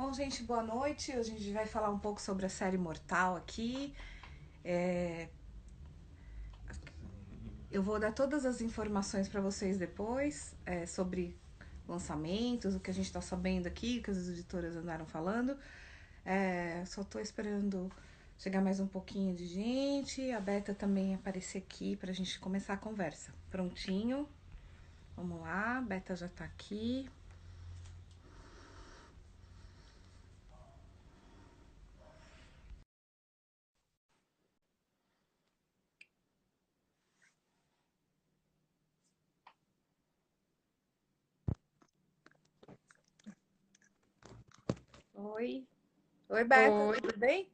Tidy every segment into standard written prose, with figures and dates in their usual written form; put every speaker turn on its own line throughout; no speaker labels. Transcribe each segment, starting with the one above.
Bom, gente, boa noite. Hoje a gente vai falar um pouco sobre a série Mortal aqui. É, Eu vou dar todas as informações para vocês depois sobre lançamentos, o que a gente está sabendo aqui, o que as editoras andaram falando. Só estou esperando chegar mais um pouquinho de gente, a Beta também aparecer aqui para a gente começar a conversa. Prontinho? Vamos lá, a Beta já está aqui. Oi. Oi, Beta,
Oi,
tudo bem?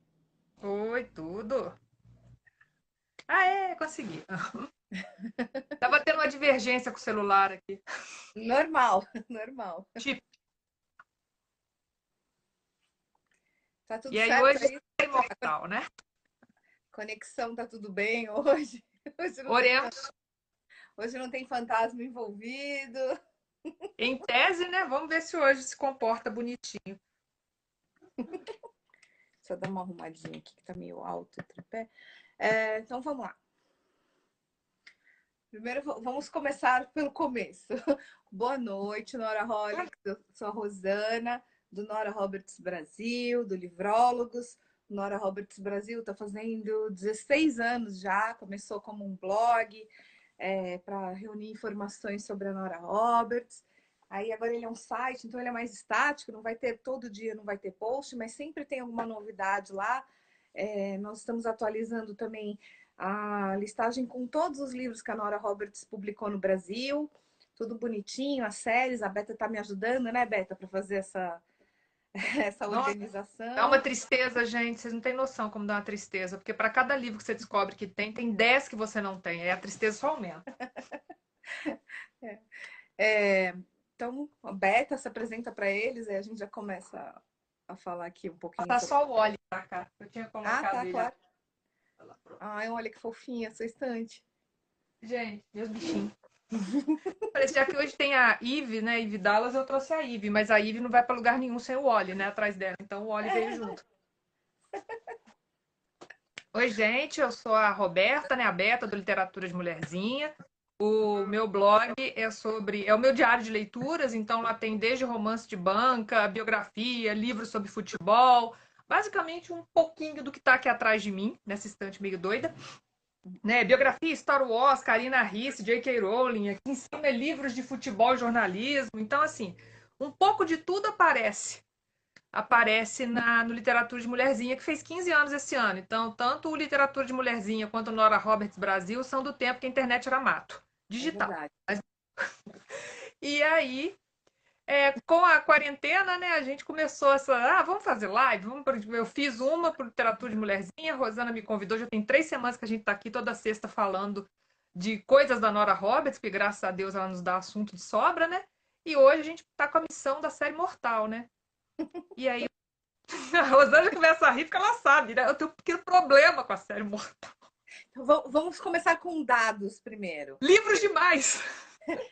oi, tudo? Ah, consegui. Tava tendo uma divergência com o celular aqui.
Normal, normal.
Tipo,
Tá tudo
e aí
certo
hoje
aí?
é imortal, né?
Conexão tá tudo bem hoje? Hoje não tem,
Oremos
hoje não tem fantasma envolvido.
em tese, né? Vamos ver se hoje se comporta bonitinho.
Deixa eu dar uma arrumadinha aqui que tá meio alto o tripé. Então vamos lá. Primeiro vamos começar pelo começo. Boa noite, Nora Rollins. Eu sou a Rosana, do Nora Roberts Brasil, do Livrólogos. Nora Roberts Brasil está fazendo 16 anos já, começou como um blog para reunir informações sobre a Nora Roberts. Aí agora ele é um site, então ele é mais estático, não vai ter todo dia, não vai ter post, mas sempre tem alguma novidade lá. Nós estamos atualizando também a listagem com todos os livros que a Nora Roberts publicou no Brasil, tudo bonitinho, as séries. A Beta está me ajudando, né, Beta, para fazer essa
Nossa, dá uma
organização.
tristeza, gente. Vocês não têm noção como dá uma tristeza, porque para cada livro que você descobre que tem 10 que você não tem. Aí a tristeza só aumenta.
É, então, a Beta se apresenta para eles e a gente já começa a falar aqui um pouquinho
Passar
sobre.
só o óleo pra cá. Eu tinha
Ah,
colocado
tá,
ele ali.
claro. Ai, olha que fofinha essa estante.
Gente, meus bichinhos. Já que hoje tem a Ive, né? Ive Dallas, eu trouxe a Ive, mas a Ive não vai para lugar nenhum sem o Oli, né? Atrás dela. Então o Oli veio junto. Oi, gente, eu sou a Roberta, né? A Beta do Literatura de Mulherzinha. O meu blog é o meu diário de leituras, então lá tem desde romance de banca, biografia, livros sobre futebol, basicamente um pouquinho do que está aqui atrás de mim, nessa estante meio doida. Né? Biografia, Star Wars, Karina Ricci, J.K. Rowling, aqui em cima é livros de futebol e jornalismo. Então, assim, um pouco de tudo aparece no Literatura de Mulherzinha, que fez 15 anos esse ano. Então, tanto o Literatura de Mulherzinha quanto o Nora Roberts Brasil são do tempo que a internet era mato,
É
digital.
verdade.
E aí, com a quarentena, né, a gente começou vamos fazer live? Eu fiz uma para Literatura de Mulherzinha, a Rosana me convidou, já tem 3 semanas que a gente está aqui toda sexta falando de coisas da Nora Roberts, que graças a Deus ela nos dá assunto de sobra, né? E hoje a gente está com a missão da série Mortal, né? E aí a Rosana começa a rir porque ela sabe, né? Eu tenho um pequeno problema com a série Mortal.
Então, vamos começar com dados primeiro.
Livros demais!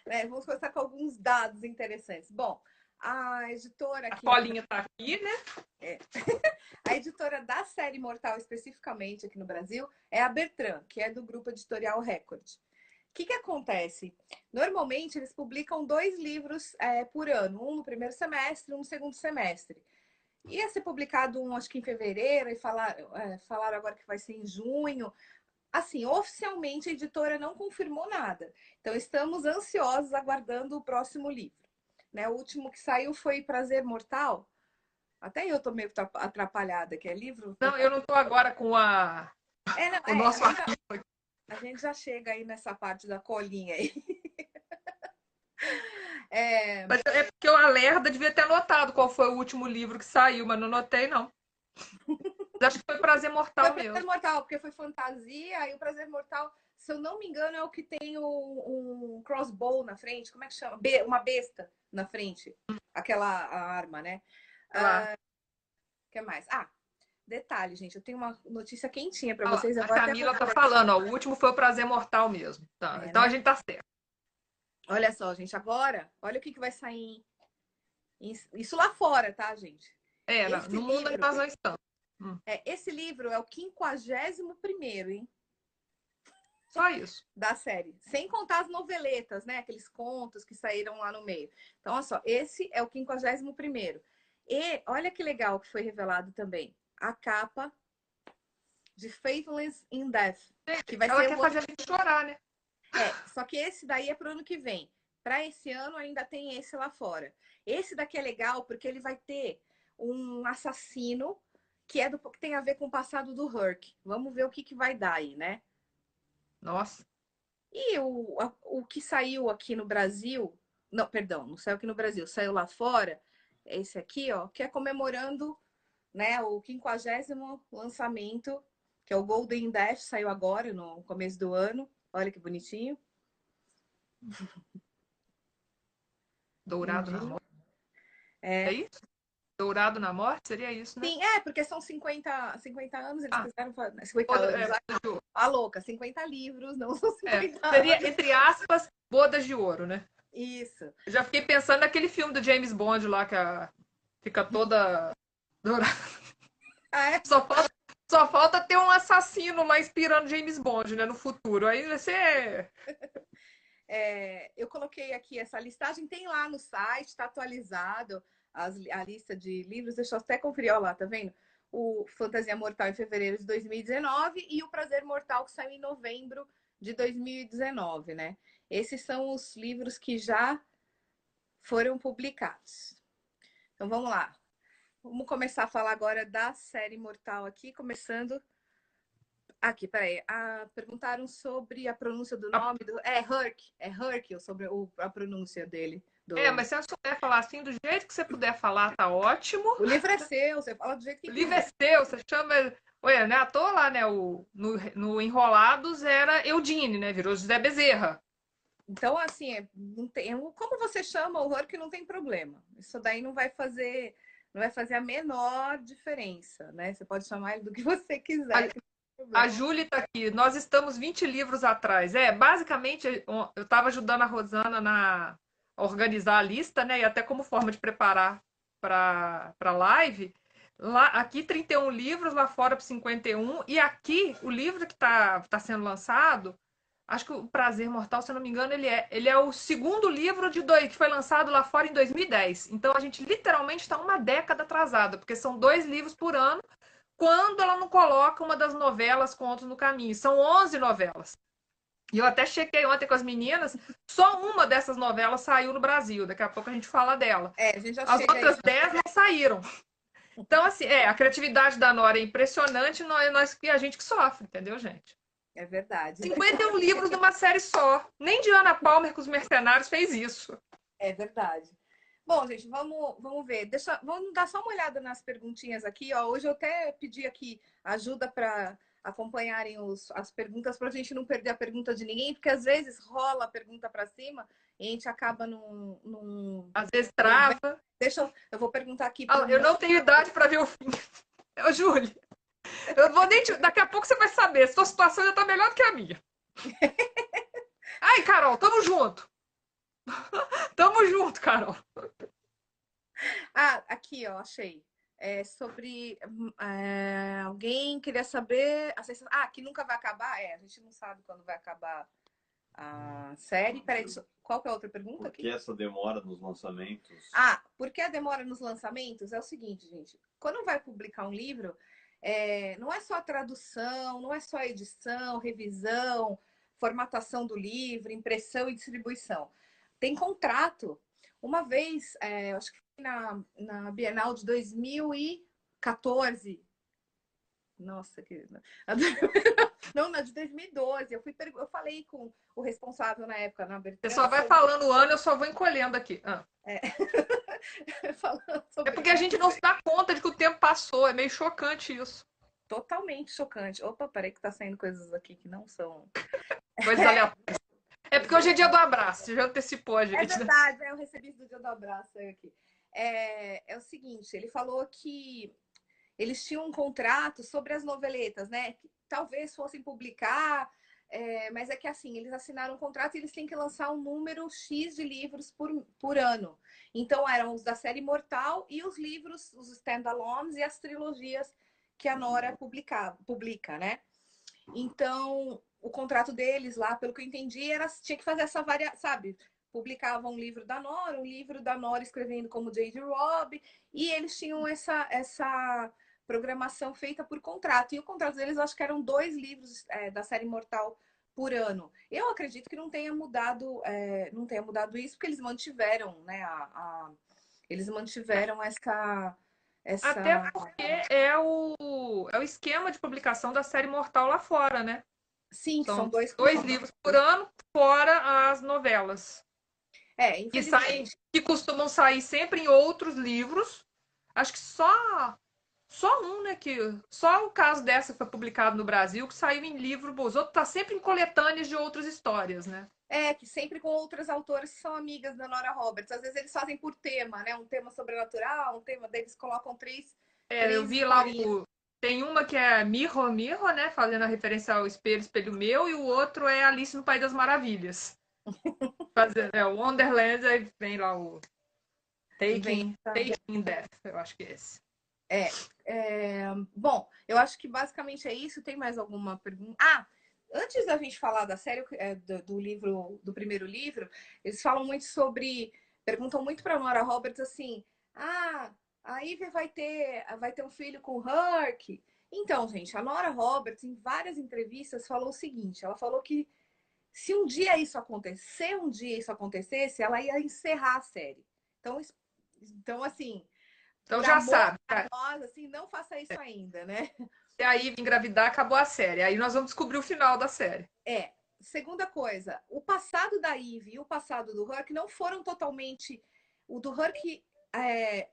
Né? Vamos começar com alguns dados interessantes. Bom, a editora
A
aqui no
colinha tá aqui, né?
é, a editora da série Mortal especificamente aqui no Brasil é a Bertrand, que é do grupo editorial Record. O que acontece? Normalmente eles publicam 2 livros por ano, um no primeiro semestre, um no segundo semestre. Ia ser publicado um, acho que em fevereiro, e falaram agora que vai ser em junho. Assim, oficialmente a editora não confirmou nada. Então, estamos ansiosos aguardando o próximo livro. Né? O último que saiu foi Prazer Mortal. Até eu tô meio atrapalhada, que é livro.
Não, eu não tô agora com
Não,
o nosso arquivo.
a gente já chega aí nessa parte da colinha aí. É,
Mas é porque o Alerta devia ter anotado qual foi o último livro que saiu, mas não anotei, não. Acho que foi Prazer
Foi
Mortal
Prazer
mesmo.
Mortal, porque foi fantasia, e o Prazer Mortal, se eu não me engano, é o que tem um crossbow na frente. Como é que chama? Uma besta na frente. Aquela arma, né?
Sei lá.
O que mais? Detalhe, gente, eu tenho uma notícia quentinha para
Olha lá,
vocês. Eu
a
vou até
Camila tá
procurar.
falando, ó, o último foi o Prazer Mortal mesmo. Tá, então a
Né?
gente tá certo.
Olha só, gente, agora, olha o que vai sair. Isso lá fora, tá, gente? Esse
No mundo
livro,
nós não estamos. Hum,
esse livro é o 51º, hein,
só isso.
da série. Sem contar as noveletas, né? Aqueles contos que saíram lá no meio. Então, olha só, esse é o 51º. E olha que legal que foi revelado também. A capa de Faithless in Death. Que vai
Ela
ser
quer
o outro.
fazer a gente chorar, né?
Só que esse daí é pro ano que vem. Para esse ano ainda tem esse lá fora. Esse daqui é legal porque ele vai ter um assassino que tem a ver com o passado do Herc. Vamos ver o que vai dar aí, né?
Nossa.
E o que saiu aqui no Brasil, não, perdão, não saiu aqui no Brasil, saiu lá fora, é esse aqui, ó, que é comemorando, né, o 50º lançamento, que é o Golden Death, saiu agora, no começo do ano. Olha que bonitinho.
Dourado na
Lindinho.
morte. É isso? Dourado na morte? Seria isso, né?
Sim, porque são 50 anos, eles
Ah,
quiseram fazer. 50 anos,
bodas de ouro.
a louca, 50 livros, não são 50
Seria,
anos.
entre aspas, bodas de ouro, né?
Isso.
Eu já fiquei pensando naquele filme do James Bond lá, que fica toda dourada.
Ah, é?
Só falta, só falta ter um assassino lá inspirando James Bond, né? No futuro. Aí vai ser.
Eu coloquei aqui essa listagem, tem lá no site, está atualizado a lista de livros. Deixa eu até conferir, olha lá, tá vendo? O Fantasia Mortal em fevereiro de 2019 e o Prazer Mortal que saiu em novembro de 2019, né? Esses são os livros que já foram publicados. Então vamos lá. Vamos começar a falar agora da série Mortal aqui, começando aqui, peraí. Perguntaram sobre a pronúncia do nome do. É Herc, sobre a pronúncia dele.
Mas se você puder falar assim, do jeito que você puder falar, tá ótimo.
O livro é seu, você fala do jeito que
O livro é
quiser.
seu, você chama. Ué, né? À toa lá, né? No Enrolados era Eudine, né? Virou José Bezerra.
Então, assim, não tem, como você chama o Herc, não tem problema. Isso daí não vai fazer a menor diferença, né? Você pode chamar ele do que você quiser.
A Júlia tá aqui. Nós estamos 20 livros atrás. Basicamente, eu estava ajudando a Rosana a organizar a lista, né? E até como forma de preparar para a live. Lá, aqui 31 livros, lá fora para 51. E aqui, o livro que tá sendo lançado, acho que o Prazer Mortal, se eu não me engano, ele é o segundo livro que foi lançado lá fora em 2010. Então a gente literalmente está uma década atrasada, porque são 2 livros por ano quando ela não coloca uma das novelas Contos no Caminho. São 11 novelas. E eu até chequei ontem com as meninas, só uma dessas novelas saiu no Brasil. Daqui a pouco a gente fala dela.
A gente já
As
chega aí.
outras 10 não saíram. Então, assim, a criatividade da Nora é impressionante, e a gente que sofre, entendeu, gente?
É verdade.
51 livros numa série só. Nem Diana Palmer com os Mercenários fez isso.
É verdade. Bom, gente, vamos ver. Vamos dar só uma olhada nas perguntinhas aqui. Ó. Hoje eu até pedi aqui ajuda para acompanharem as perguntas para a gente não perder a pergunta de ninguém, porque às vezes rola a pergunta para cima e a gente acaba num.
Às vezes trava.
Eu vou perguntar aqui
Eu não tenho idade para ver o fim. Ô, Júlia, eu vou nem daqui a pouco você vai saber. Sua situação já tá melhor do que a minha. Ai, Carol, tamo junto. Tamo junto, Carol.
Aqui, ó, achei. Sobre alguém queria saber que nunca vai acabar. A gente não sabe quando vai acabar a série. Peraí, qual que é a outra pergunta aqui?
Por que essa demora nos lançamentos?
Por que a demora nos lançamentos? É o seguinte, gente. Quando vai publicar um livro, não é só a tradução, não é só a edição, revisão, formatação do livro, impressão e distribuição. Tem contrato. Uma vez, eu acho que foi na Bienal de 2014. Nossa, que. Não, na de 2012. Eu falei com o responsável na época, na abertura.
Você só vai falando o ano, eu só vou encolhendo aqui.
Falando
É porque a gente não se dá conta de que o tempo passou. É meio chocante isso.
Totalmente chocante. Opa, peraí que tá saindo coisas aqui que não são.
Coisas aleatórias. É porque hoje é dia do abraço. Você já antecipou a gente.
É verdade, eu recebi isso do dia do abraço aqui. É o seguinte, ele falou que eles tinham um contrato sobre as noveletas, né? Que talvez fossem publicar mas é que assim, eles assinaram um contrato e eles têm que lançar um número X de livros por ano. Então eram os da série Imortal e os livros, os standalones e as trilogias que a Nora publica, né? Então, o contrato deles lá, pelo que eu entendi, tinha que fazer essa variação, sabe? Publicava um livro da Nora escrevendo como J.D. Robb, e eles tinham essa programação feita por contrato. E o contrato deles, eu acho que eram 2 livros da série Imortal por ano. Eu acredito que não tenha mudado isso, porque eles mantiveram, né? Eles mantiveram
Até
essa.
porque é o esquema de publicação da série Mortal lá fora, né?
Sim, que são
São
2 por
2
ano.
livros por ano, fora as novelas.
Infelizmente.
Que costumam sair sempre em outros livros. Acho que só um, né? Só o caso dessa foi publicado no Brasil, que saiu em livro. Os outros tá sempre em coletâneas de outras histórias, né?
Que sempre com outras autoras que são amigas da Nora Roberts. Às vezes eles fazem por tema, né? Um tema sobrenatural, um tema deles colocam três
Eu vi lá
historinhas.
tem uma que é Mirror, Mirror, né? Fazendo a referência ao espelho, espelho meu, e o outro é Alice no País das Maravilhas. O Wonderland, aí vem lá o Taking Death, eu acho que é esse.
Bom, eu acho que basicamente é isso. Tem mais alguma pergunta? Antes da gente falar da série, do livro, do primeiro livro, eles falam muito perguntam muito para Nora Roberts assim: a Ivy vai ter um filho com o Herc. Então, gente, a Nora Roberts, em várias entrevistas, falou o seguinte: ela falou que se um dia isso acontecesse, ela ia encerrar a série. Então assim,
Então
por
já
amor
sabe,
a nós, assim, não faça isso ainda, né?
se a Ivy engravidar, acabou a série. Aí nós vamos descobrir o final da série.
Segunda coisa, o passado da Ivy e o passado do Herc não foram totalmente. O do Herc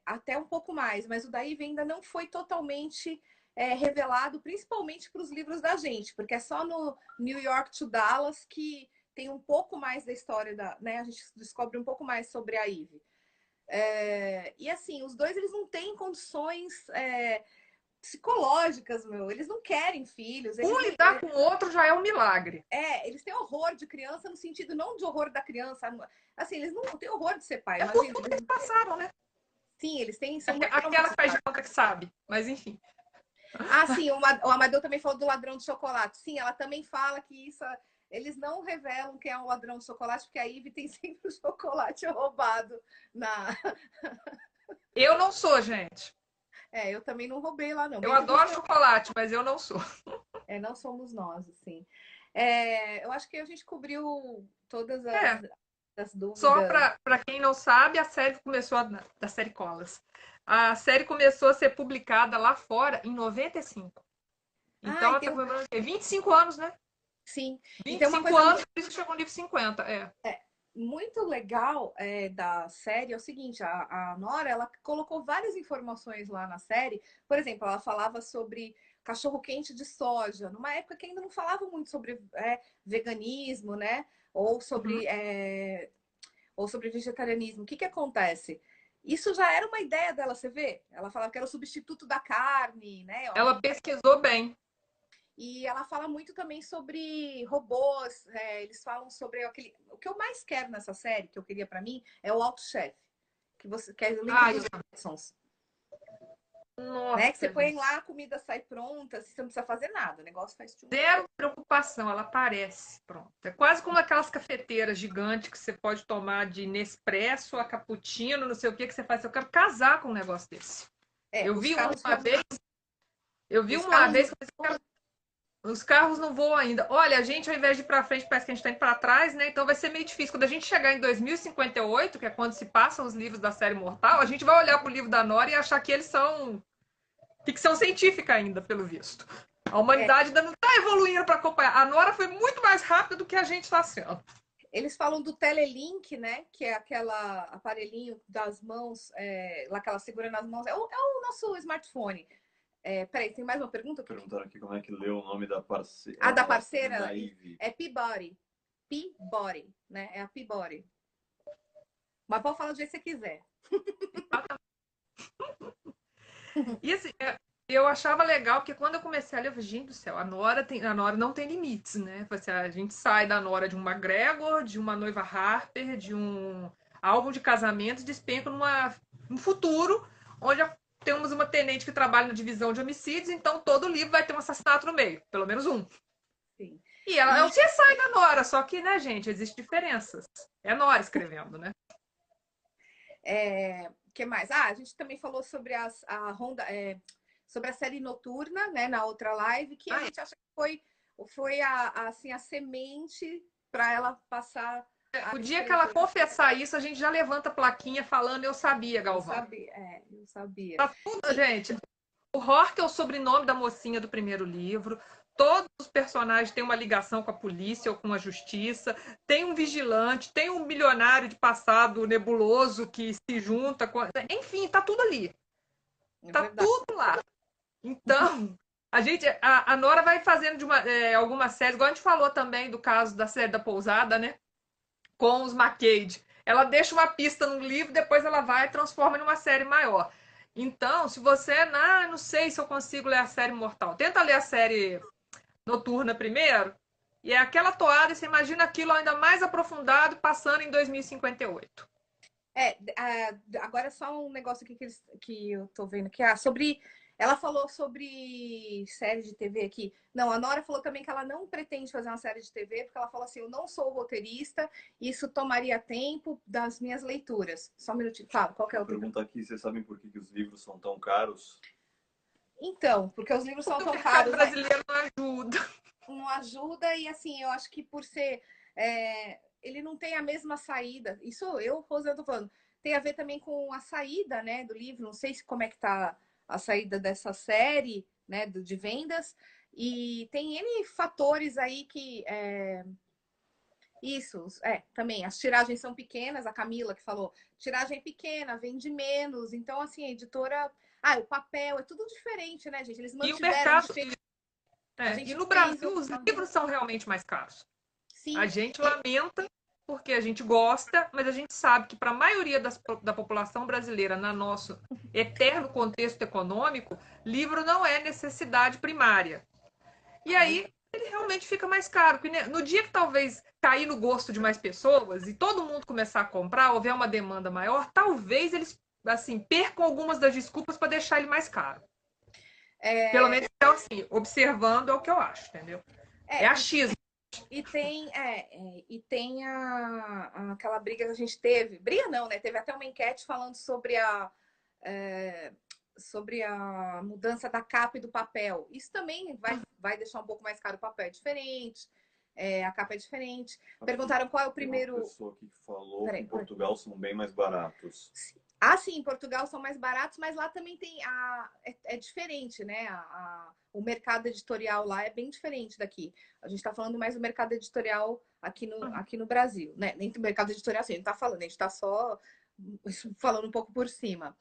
até um pouco mais, mas o da Ivy ainda não foi totalmente revelado, principalmente para os livros da gente, porque é só no New York to Dallas que tem um pouco mais da história né? A gente descobre um pouco mais sobre a Ivy. E assim, os dois eles não têm condições psicológicas, eles não querem filhos.
Lidar com o outro já é um milagre.
Eles têm horror de criança no sentido não de horror da criança. Assim, eles não têm horror de ser pai.
Por tudo que eles passaram, né?
Sim, eles são muito
aquela que faz de conta que sabe, mas enfim.
Sim, o Amadeu também falou do ladrão de chocolate. Sim, ela também fala que isso. Eles não revelam quem é o ladrão de chocolate, porque a Ivy tem sempre o chocolate roubado na.
Eu não sou, gente.
Eu também não roubei lá, não.
Eu adoro chocolate, mas eu não sou.
Não somos nós, assim. Eu acho que a gente cobriu todas as dúvidas.
Só para quem não sabe, a série começou da série Colas. A série começou a ser publicada lá fora em 95. Então ela está comemorando 25 anos, né?
Sim.
25 anos, por isso que chegou no livro 50.
Muito legal da série é o seguinte, a Nora, ela colocou várias informações lá na série. Por exemplo, ela falava sobre cachorro-quente de soja, numa época que ainda não falava muito sobre veganismo, né? Ou sobre vegetarianismo. O que acontece? Isso já era uma ideia dela, você vê? Ela falava que era o substituto da carne, né?
Ela pesquisou bem.
E ela fala muito também sobre robôs. Eles falam sobre o que eu mais quero nessa série, que eu queria para mim, é o Auto Chef. Que é o link dos Jetsons.
Nossa,
que você põe lá, a comida sai pronta, você não precisa fazer nada, o negócio faz tudo.
Zero preocupação, ela aparece. Pronto. É quase como aquelas cafeteiras gigantes que você pode tomar de Nespresso, a cappuccino, não sei o que você faz. Eu quero casar com um negócio desse. Eu vi uma vez. Os carros não voam ainda. Olha, a gente, ao invés de ir para frente, parece que a gente está indo para trás, né? Então vai ser meio difícil. Quando a gente chegar em 2058, que é quando se passam os livros da série Mortal, a gente vai olhar para o livro da Nora e achar que eles são ficção científica ainda, pelo visto. A humanidade ainda não está evoluindo para acompanhar. A Nora foi muito mais rápida do que a gente está sendo.
Eles falam do Telelink, né? Que é aquele aparelhinho das mãos, lá que ela segura nas mãos. É o nosso smartphone. Peraí, tem mais uma pergunta?
Perguntaram aqui como é que leu o nome da parceira.
Da parceira?
Da Ivy.
É Peabody. Peabody, né? É a Peabody. Mas pode falar do jeito que você quiser.
E assim, eu achava legal, porque quando eu comecei a ler, eu falei, gente do céu, a Nora não tem limites, né? Falei assim, a gente sai da Nora de um McGregor, de uma noiva Harper, de um álbum de casamento, despenca num futuro onde temos uma tenente que trabalha na divisão de homicídios, então todo livro vai ter um assassinato no meio, pelo menos um.
Sim.
E ela é o CSI da Nora, só que, né, gente, existem diferenças. É a Nora escrevendo, né?
Que mais? A gente também falou sobre a Honda, sobre a série Noturna, né, na outra live, que a gente acha que foi assim, a semente para ela passar a
O dia que ela
escrever.
confessar isso, a gente já levanta a plaquinha falando eu sabia, Galvão.
Eu sabia.
Tá tudo, gente. O Rourke é o sobrenome da mocinha do primeiro livro. Todos os personagens têm uma ligação com a polícia ou com a justiça. Tem um vigilante, tem um milionário de passado nebuloso que se junta com. Enfim, tá tudo ali. Tá tudo lá. Então, a Nora vai fazendo algumas séries, igual a gente falou também do caso da série da Pousada, né? Com os McCade. Ela deixa uma pista no livro, depois ela vai e transforma em uma série maior. Então, se você, não sei se eu consigo ler a série Mortal, tenta ler a série Noturna primeiro, e é aquela toada, e você imagina aquilo ainda mais aprofundado, passando em 2058.
Agora só um negócio aqui que eu tô vendo que sobre. Ela falou sobre série de TV aqui. Não, a Nora falou também que ela não pretende fazer uma série de TV, porque ela falou assim: eu não sou roteirista, isso tomaria tempo das minhas leituras. Só um minutinho. Fala, qual que é o
Pergunta aqui, vocês sabem por que os livros são tão caros?
Então, porque os livros são tão
O
caros, né?
brasileiro não ajuda.
Não ajuda, e assim, eu acho que por ser. Ele não tem a mesma saída. Isso eu, Rosana, tô falando. Tem a ver também com a saída, né, do livro. Não sei como é que tá a saída dessa série, né, de vendas. E tem N fatores aí que. Isso, também. As tiragens são pequenas, a Camila que falou, tiragem pequena, vende menos. Então, assim, a editora. O papel, é tudo diferente, né, gente? Eles
E o
mantiveram.
mercado.
E
no Brasil, os livros são realmente mais caros.
Sim.
A gente lamenta porque a gente gosta, mas a gente sabe que para a maioria da população brasileira, no nosso eterno contexto econômico, livro não é necessidade primária. E aí ele realmente fica mais caro. Porque no dia que talvez cair no gosto de mais pessoas e todo mundo começar a comprar, houver uma demanda maior, talvez eles assim percam algumas das desculpas para deixar ele mais caro. Pelo menos, então, assim, observando é o que eu acho, entendeu? É achismo.
E tem aquela briga que a gente teve. Briga não, né? Teve até uma enquete falando sobre a mudança da capa e do papel. Isso também vai deixar um pouco mais caro. O papel é diferente, a capa é diferente. Perguntaram qual é o primeiro.
Uma pessoa aqui que falou que em Portugal são bem mais baratos.
Sim, em Portugal são mais baratos, mas lá também tem é diferente, né? O mercado editorial lá é bem diferente daqui. A gente está falando mais do mercado editorial aqui no Brasil, né? Nem do mercado editorial assim, a gente está falando, a gente está só falando um pouco por cima.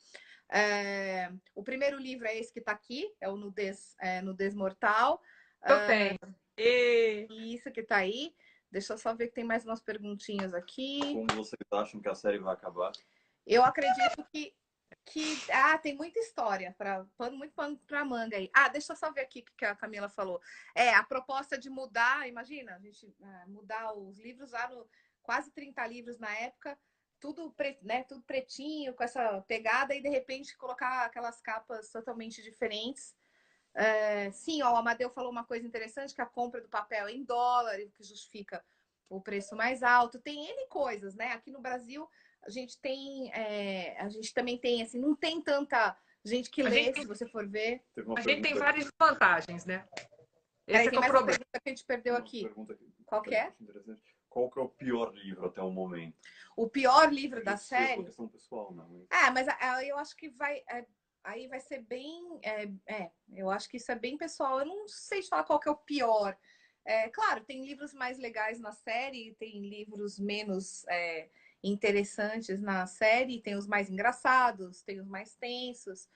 O primeiro livro é esse que está aqui, é o Nudez Mortal.
Eu tenho.
Isso que está aí. Deixa eu só ver que tem mais umas perguntinhas aqui.
Como vocês acham que a série vai acabar?
Eu acredito que tem muita história, muito pano para manga aí. Deixa eu só ver aqui o que a Camila falou. A proposta de mudar, imagina, a gente mudar os livros lá quase 30 livros na época, tudo pretinho, com essa pegada, e de repente colocar aquelas capas totalmente diferentes. Sim, o Amadeu falou uma coisa interessante, que a compra do papel é em dólar, o que justifica o preço mais alto. Tem N coisas, né? Aqui no Brasil, a gente também tem, assim, não tem tanta gente que lê, se você for ver.
A gente tem várias vantagens, né? Esse é o problema.
Pergunta que a gente perdeu aqui. Qual que é?
Qual que é o pior livro até o momento?
O pior livro da série?
É uma questão pessoal, não.
Mas eu acho que aí vai ser bem. Eu acho que isso é bem pessoal. Eu não sei te falar qual que é o pior. Claro, tem livros mais legais na série, tem livros menos interessantes na série, tem os mais engraçados, tem os mais tensos.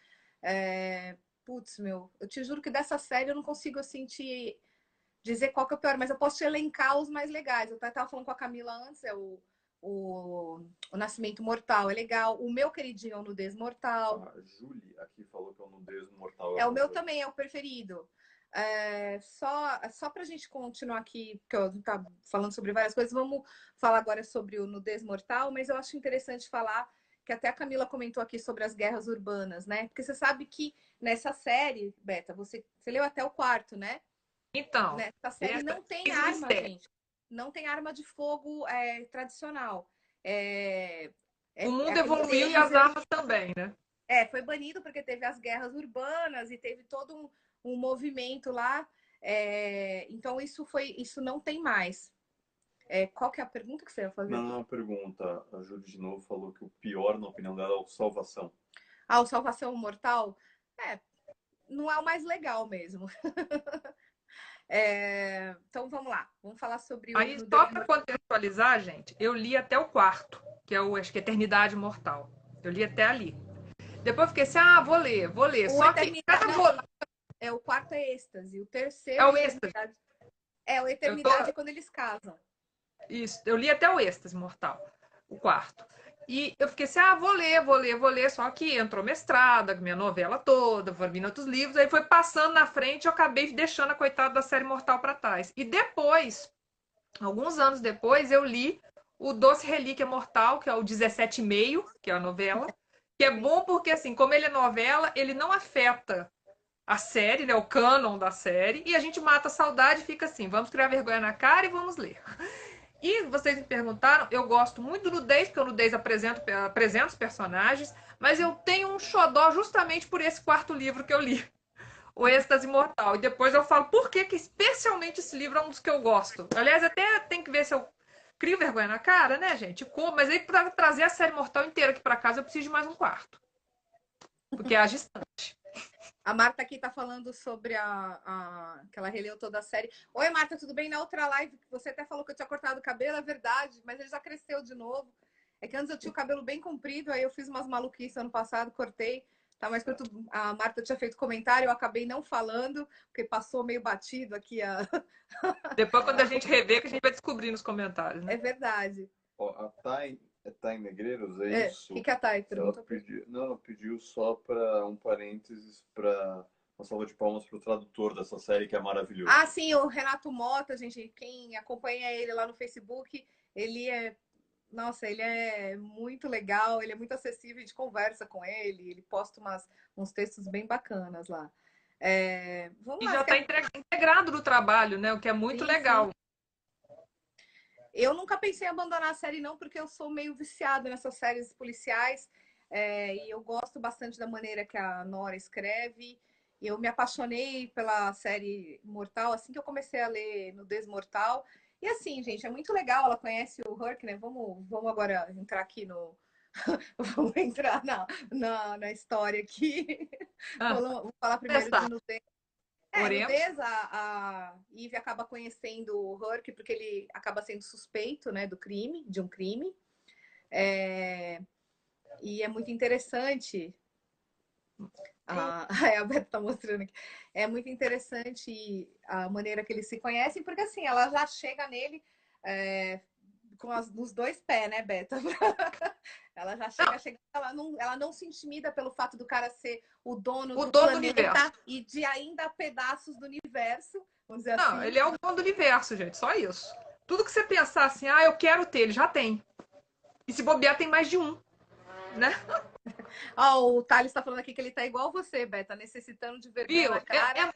Putz, eu te juro que dessa série eu não consigo assim dizer qual que é o pior, mas eu posso te elencar os mais legais. Eu estava falando com a Camila antes, o o Nascimento Mortal é legal. O meu queridinho é o Nudez Mortal.
A Julie aqui falou que é o Nudez Mortal.
É o meu também, é o preferido. Só para a gente continuar aqui, porque eu tá falando sobre várias coisas, vamos falar agora sobre o Nudez Mortal, mas eu acho interessante falar que até a Camila comentou aqui sobre as guerras urbanas, né? Porque você sabe que nessa série, Beta, você leu até o quarto, né?
Então,
Nessa série não tem arma, gente. Não tem arma de fogo tradicional.
O mundo
aquele
evoluiu e as
laser.
armas também, né?
Foi banido porque teve as guerras urbanas e teve todo um movimento lá. Então isso não tem mais. Qual que é a pergunta que você ia fazer?
Não, uma pergunta. A Júlia de novo falou que o pior, na opinião dela, é o Salvação.
O Salvação Mortal? Não é o mais legal mesmo. Então vamos lá, vamos falar sobre
Aí, só para contextualizar, gente, eu li até o quarto, que é acho que Eternidade Mortal. Eu li até ali. Depois fiquei assim, vou ler. Só que
o quarto é êxtase, o terceiro
é o êxtase.
O Eternidade é quando eles casam.
Isso, eu li até o êxtase mortal, o quarto. E eu fiquei assim, vou ler. Só que entrou mestrada, minha novela toda, foi vindo outros livros, aí foi passando na frente, eu acabei deixando a coitada da série Mortal para trás. E depois, alguns anos depois, eu li o Doce Relíquia Mortal, que é o 17,5, que é a novela, que é bom porque, assim, como ele é novela, ele não afeta a série, né, o cânon da série, e a gente mata a saudade e fica assim, vamos criar vergonha na cara e vamos ler. E vocês me perguntaram, eu gosto muito do Nudez, porque o Nudez apresenta os personagens, mas eu tenho um xodó justamente por esse quarto livro que eu li, o Êxtase Mortal. E depois eu falo por que especialmente esse livro é um dos que eu gosto. Aliás, até tem que ver se eu crio vergonha na cara, né, gente? Mas aí para trazer a série Mortal inteira aqui para casa, eu preciso de mais um quarto. Porque é a gestante.
A Marta aqui tá falando sobre que ela releu toda a série. Oi, Marta, tudo bem? Na outra live, você até falou que eu tinha cortado o cabelo, é verdade, mas ele já cresceu de novo. É que antes eu tinha o cabelo bem comprido, aí eu fiz umas maluquices ano passado, cortei. Tá mais curto. A Marta tinha feito comentário, eu acabei não falando, porque passou meio batido aqui.
Depois, quando a gente rever, que a gente vai descobrir nos comentários, né?
É verdade.
A Thay Negreiros, é isso?
O que a Thay perguntou?
Ela pediu só para um parênteses, para uma salva de palmas para o tradutor dessa série, que é maravilhoso.
Sim, o Renato Mota, gente, quem acompanha ele lá no Facebook, ele é muito legal, ele é muito acessível, a gente conversa com ele posta uns textos bem bacanas lá. Vamos
e
lá,
já está integrado no trabalho, né? O que é muito legal. Sim.
Eu nunca pensei em abandonar a série, não, porque eu sou meio viciada nessas séries policiais e eu gosto bastante da maneira que a Nora escreve. Eu me apaixonei pela série Mortal assim que eu comecei a ler no Desmortal. E assim, gente, é muito legal. Ela conhece o Herc, né? Vamos agora entrar aqui no... Vamos entrar na história aqui. Vou falar primeiro de Nudez. Nudez, a Eve acaba conhecendo o Herc porque ele acaba sendo suspeito, né, de um crime. E é muito interessante. A Beth tá mostrando aqui. É muito interessante a maneira que eles se conhecem, porque assim, ela já chega nele com os dois pés, né, Beta? Ela já chega, ela não se intimida pelo fato do cara ser o dono do planeta e de ainda pedaços do universo, vamos dizer assim.
Não, ele é o dono do universo, gente, só isso. Tudo que você pensar assim, eu quero ter, ele já tem. E se bobear, tem mais de um, né?
O Thales está falando aqui que ele tá igual você, Beta, necessitando de vergonha na cara.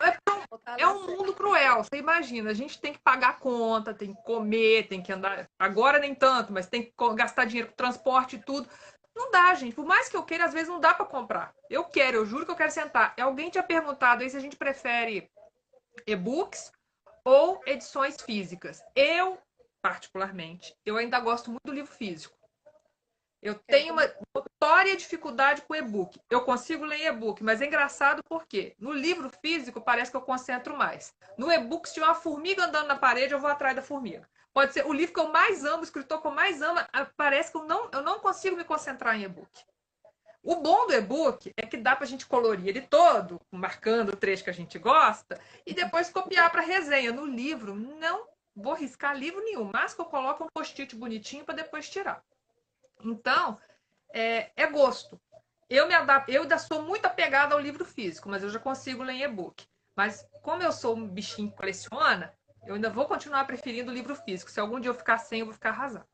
É um mundo cruel, você imagina. A gente tem que pagar conta, tem que comer, tem que andar. Agora nem tanto, mas tem que gastar dinheiro com transporte e tudo. Não dá, gente. Por mais que eu queira, às vezes não dá para comprar. Eu juro que eu quero sentar. Alguém tinha perguntado aí se a gente prefere e-books ou edições físicas. Eu, particularmente, eu ainda gosto muito do livro físico. Eu tenho uma notória dificuldade com e-book. Eu consigo ler e-book, mas é engraçado porque no livro físico parece que eu concentro mais. No e-book, se tiver uma formiga andando na parede, eu vou atrás da formiga. Pode ser o livro que eu mais amo, o escritor que eu mais amo, parece que eu não consigo me concentrar em e-book. O bom do e-book é que dá pra gente colorir ele todo, marcando o trecho que a gente gosta, e depois copiar para resenha. No livro, vou riscar livro nenhum, mas que eu coloco um post-it bonitinho para depois tirar. Então, é gosto. Eu ainda sou muito apegada ao livro físico, mas eu já consigo ler em e-book. Mas como eu sou um bichinho que coleciona, eu ainda vou continuar preferindo o livro físico. Se algum dia eu ficar sem, eu vou ficar arrasada.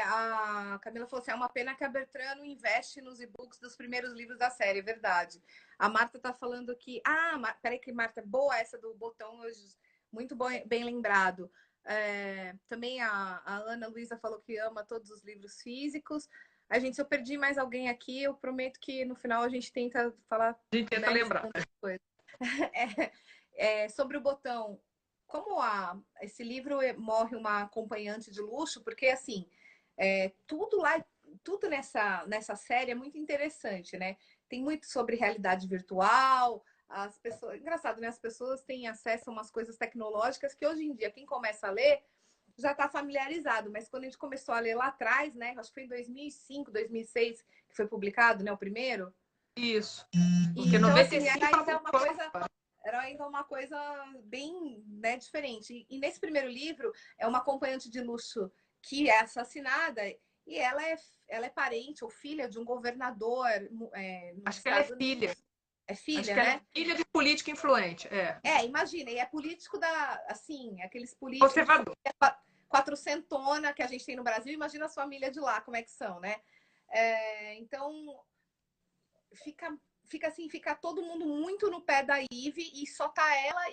A Camila falou assim: é uma pena que a Bertrand não investe nos e-books dos primeiros livros da série, é verdade. A Marta tá falando que. Peraí, que Marta, boa essa do botão, muito bem lembrado. Também a Ana Luísa falou que ama todos os livros físicos. Gente, se eu perdi mais alguém aqui, eu prometo que no final a gente tenta falar.
A gente tenta lembrar.
Sobre o botão, como esse livro morre uma acompanhante de luxo, porque assim. Tudo nessa série é muito interessante, né? Tem muito sobre realidade virtual. As pessoas, engraçado, né? As pessoas têm acesso a umas coisas tecnológicas que hoje em dia quem começa a ler já está familiarizado, mas quando a gente começou a ler lá atrás, né? Acho que foi em 2005, 2006 que foi publicado, né? O primeiro.
Isso.
Porque então, 95 assim, era ainda uma coisa bem, né, diferente. E nesse primeiro livro é uma acompanhante de luxo que é assassinada e ela é parente ou filha de um governador.
Acho que ela é filha.
É filha,
Acho que
né?
ela é filha de político influente.
Imagina, e é político assim, aqueles políticos
conservador.
Quatrocentona que a gente tem no Brasil, imagina as famílias de lá, como é que são, né? Então, fica todo mundo muito no pé da Eve e só tá ela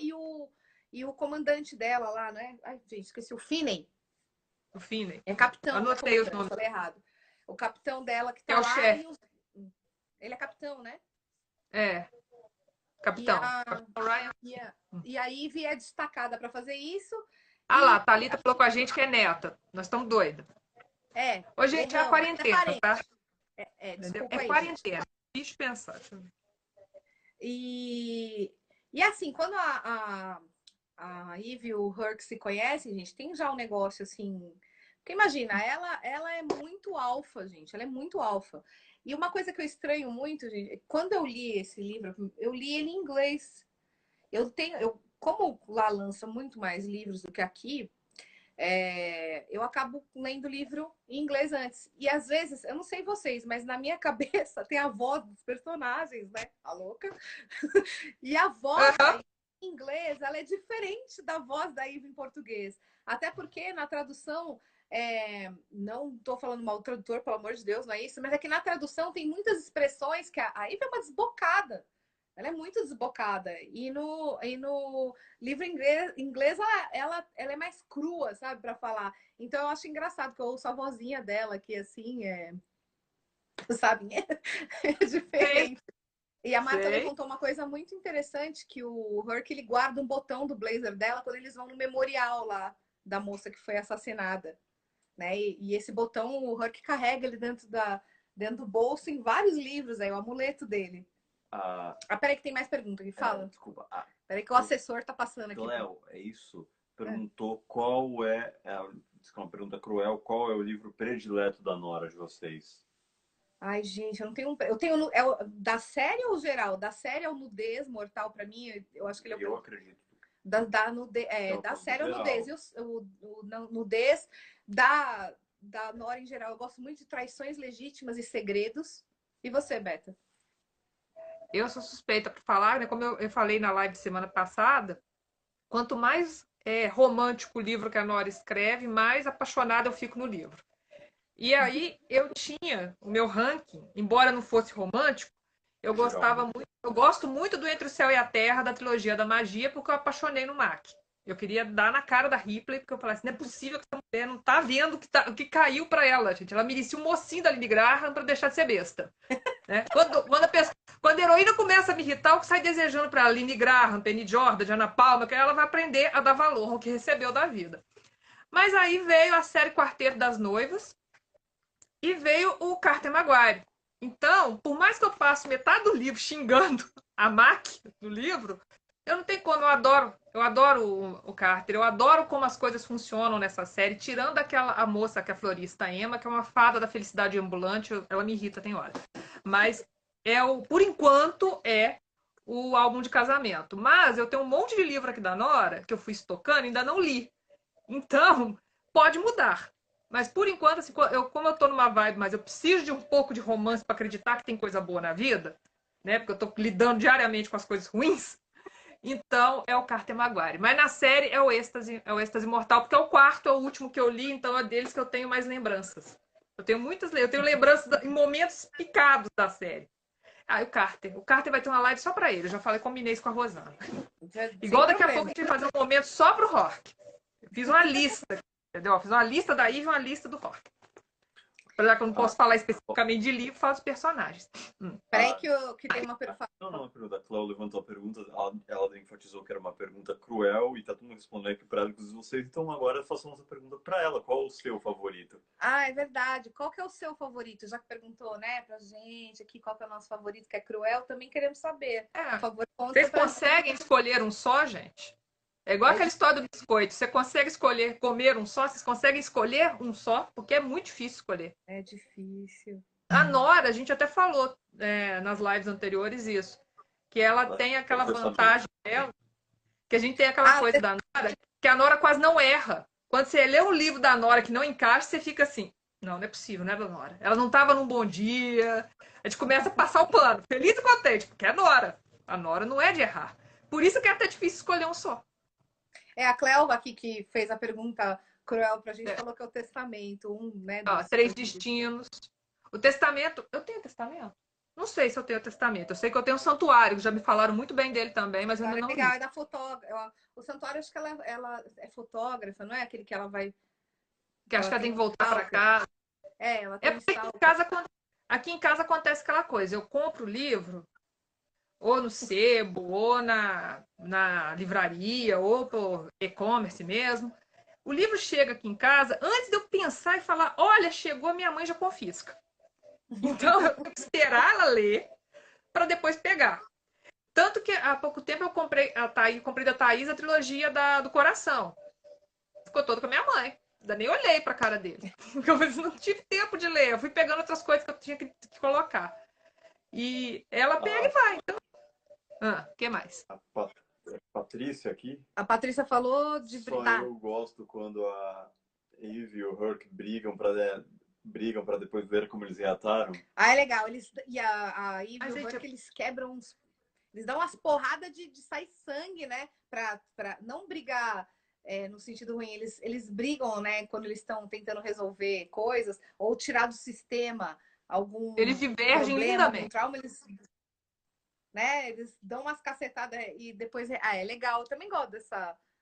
e o comandante dela lá, né? Ai, gente, esqueci o Finney.
O Finney.
É capitão.
Anotei os nomes.
Falei errado. O capitão dela que tá
é o
lá.
chefe.
Ele é capitão, né?
Capitão.
E a Eve é destacada para fazer isso.
Lá, a Thalita falou com a gente que é neta. Nós estamos doidas.
Ô,
gente, é a quarentena, tá?
Desculpa
aí, quarentena. Deixa eu pensar.
E assim, quando a Eve e o Herc se conhecem, gente, tem já um negócio assim. Porque imagina, ela é muito alfa, gente. Ela é muito alfa. E uma coisa que eu estranho muito, gente, quando eu li esse livro, eu li ele em inglês. Como lá lança muito mais livros do que aqui, eu acabo lendo o livro em inglês antes. E às vezes, eu não sei vocês, mas na minha cabeça tem a voz dos personagens, né? A louca. E a voz em inglês, ela é diferente da voz da Eve em português. Até porque na tradução, não estou falando mal do tradutor, pelo amor de Deus, não é isso, mas é que na tradução tem muitas expressões que a Eve é uma desbocada. Ela é muito desbocada. E no livro inglês ela é mais crua, sabe, para falar. Então eu acho engraçado que eu ouço a vozinha dela, que assim sabe, é diferente. E a Marta também contou uma coisa muito interessante, que o Herc, ele guarda um botão do blazer dela quando eles vão no memorial lá da moça que foi assassinada, né? E esse botão o Herc carrega ele dentro do bolso em vários livros, o amuleto dele. Peraí que tem mais pergunta aqui. Fala.
Desculpa.
Peraí que o assessor tá passando aqui.
Léo, é isso? Perguntou qual é uma pergunta cruel, qual é o livro predileto da Nora de vocês?
Ai, gente, eu não tenho da série ou geral? Da série é o Nudez Mortal pra mim, eu acho que ele é o...
Eu acredito.
Da série é o Nudez. O Nudez da Nora em geral. Eu gosto muito de Traições Legítimas e Segredos. E você, Beta?
Eu sou suspeita para falar, né? Como eu falei na live semana passada, quanto mais romântico o livro que a Nora escreve, mais apaixonada eu fico no livro. E aí eu tinha o meu ranking, embora não fosse romântico, eu gosto muito do Entre o Céu e a Terra, da trilogia da magia, porque eu apaixonei no Mac. Eu queria dar na cara da Ripley, porque eu falei assim, não é possível que essa mulher não tá vendo o que caiu para ela, gente. Ela merecia um mocinho da Lindy Graham para deixar de ser besta. Né? Quando a heroína começa a me irritar, eu saio desejando para ela Lindy Graham, Penny Jordan, Diana Palmer, que ela vai aprender a dar valor ao que recebeu da vida. Mas aí veio a série Quarteto das Noivas e veio o Carter Maguire. Então, por mais que eu passe metade do livro xingando a Mac do livro, eu não tenho como, eu adoro o Carter, eu adoro como as coisas funcionam nessa série, tirando a moça, que é a florista Emma, que é uma fada da felicidade ambulante, ela me irrita, tem hora. Mas por enquanto, o álbum de casamento. Mas eu tenho um monte de livro aqui da Nora, que eu fui estocando e ainda não li. Então, pode mudar. Mas por enquanto, assim, como eu tô numa vibe, mas eu preciso de um pouco de romance para acreditar que tem coisa boa na vida, né? Porque eu tô lidando diariamente com as coisas ruins. Então, é o Carter Maguire. Mas na série é o Êxtase Mortal, porque é o quarto, é o último que eu li, então é deles que eu tenho mais lembranças. Eu tenho lembranças em momentos picados da série. Ah, e o Carter. O Carter vai ter uma live só pra ele. Eu já falei, combinei isso com a Rosana.
Sem
Igual daqui a
problema.
pouco a gente vai fazer um momento só pro rock. Eu fiz uma lista, entendeu? Eu fiz uma lista da Eve e uma lista do rock. Apesar que eu não posso falar especificamente de livro, falo dos personagens.
Peraí que tem uma pergunta.
Não, não, a pergunta. A Cléo levantou a pergunta, ela enfatizou que era uma pergunta cruel e tá todo mundo respondendo aqui para ela, inclusive vocês. Então agora façamos a pergunta para ela. Qual o seu favorito?
Ah, é verdade. Qual que é o seu favorito? Já que perguntou, né, pra gente aqui qual que é o nosso favorito, que é cruel, também queremos saber. Por favor, conta
Vocês
pra
conseguem escolher um só, gente? É igual aquela história do biscoito. Você consegue escolher comer um só? Vocês conseguem escolher um só? Porque é muito difícil escolher.
É difícil.
A Nora, a gente até falou nas lives anteriores isso. Que ela tem aquela vantagem dela, que a gente tem aquela coisa da Nora, que a Nora quase não erra. Quando você lê um livro da Nora que não encaixa, você fica assim, não é possível, né, da Nora? Ela não estava num bom dia. A gente começa a passar o pano, feliz e contente, porque é Nora. A Nora não é de errar. Por isso que é até difícil escolher um só.
É a Cleo aqui que fez a pergunta cruel pra gente, falou que é o Testamento, né?
Três Destinos. O Testamento, eu tenho Testamento? Não sei se eu tenho Testamento. Eu sei que eu tenho um Santuário, que já me falaram muito bem dele também, mas eu ainda não
legal,
li.
é da fotógrafa. O Santuário, acho que ela é fotógrafa, não é aquele que ela vai...
Que acho que ela tem que voltar para casa.
Ela tem
porque aqui em casa acontece aquela coisa. Eu compro o livro, ou no sebo, ou na livraria, ou por e-commerce mesmo. O livro chega aqui em casa, antes de eu pensar e falar, olha, chegou, minha mãe já confisca. Então, eu tenho que esperar ela ler para depois pegar. Tanto que há pouco tempo eu comprei da Thaís a trilogia do Coração. Ficou todo com a minha mãe. Ainda nem olhei para a cara dele. Porque eu não tive tempo de ler. Eu fui pegando outras coisas que eu tinha que colocar. E ela pega e vai. Então... o que mais?
A Patrícia aqui.
A Patrícia falou de
brigar. Só eu gosto quando a Eve e o Herc brigam para depois ver como eles reataram.
Ah, é legal. A Eve e o Herc, eles quebram uns... Eles dão umas porradas de sair sangue, né? Pra não brigar no sentido ruim. Eles brigam, né? Quando eles estão tentando resolver coisas ou tirar do sistema algum
eles divergem
problema,
lindamente.
algum trauma, eles dão umas cacetadas e depois... é legal. Eu também gosto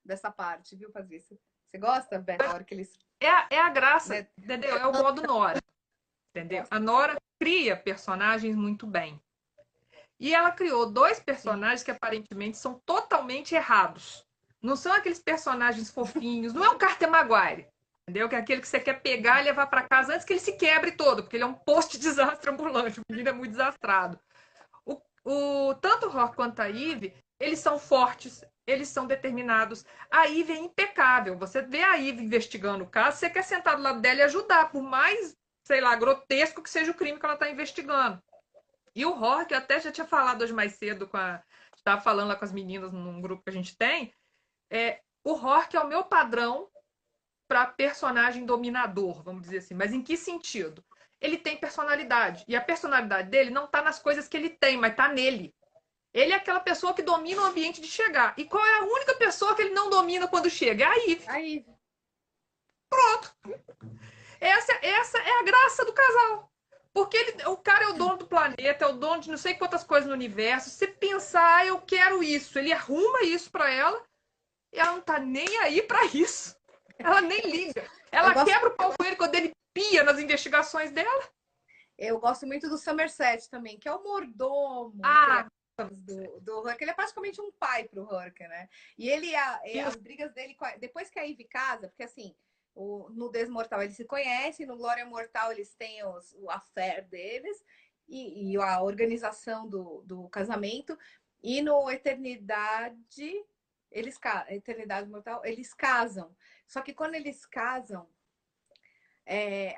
dessa parte, viu, Patrícia? Você gosta, Beto, a hora que eles...
É a graça, né? Entendeu? É o modo Nora. Entendeu? A Nora cria personagens muito bem. E ela criou dois personagens que aparentemente são totalmente errados. Não são aqueles personagens fofinhos. Não é um Carter Maguire. Entendeu? Que é aquele que você quer pegar e levar para casa antes que ele se quebre todo, porque ele é um post-desastre ambulante. O menino é muito desastrado. Tanto o Rock quanto a Eve, eles são fortes, eles são determinados. A Eve é impecável. Você vê a Eve investigando o caso, você quer sentar do lado dela e ajudar, por mais, sei lá, grotesco que seja o crime que ela está investigando. E o Rock, eu até já tinha falado hoje mais cedo estava falando lá com as meninas num grupo que a gente tem. O Rock é o meu padrão para personagem dominador, vamos dizer assim. Mas em que sentido? Ele tem personalidade. E a personalidade dele não está nas coisas que ele tem, mas está nele. Ele é aquela pessoa que domina o ambiente de chegar. E qual é a única pessoa que ele não domina quando chega? É a Eve.
A Eve.
Pronto. Essa é a graça do casal. Porque o cara é o dono do planeta, é o dono de não sei quantas coisas no universo. Se pensar, eu quero isso. Ele arruma isso para ela e ela não tá nem aí para isso. Ela nem liga. Ela quebra o pau com ele quando ele pia nas investigações dela.
Eu gosto muito do Somerset também, que é o mordomo do Herc. Ele é praticamente um pai pro Herc, né? E as brigas dele, depois que a Eve casa, porque assim, no Desmortal eles se conhecem, no Glória Mortal eles têm o affair deles e a organização do casamento, e no Eternidade Eternidade Mortal eles casam. Só que quando eles casam,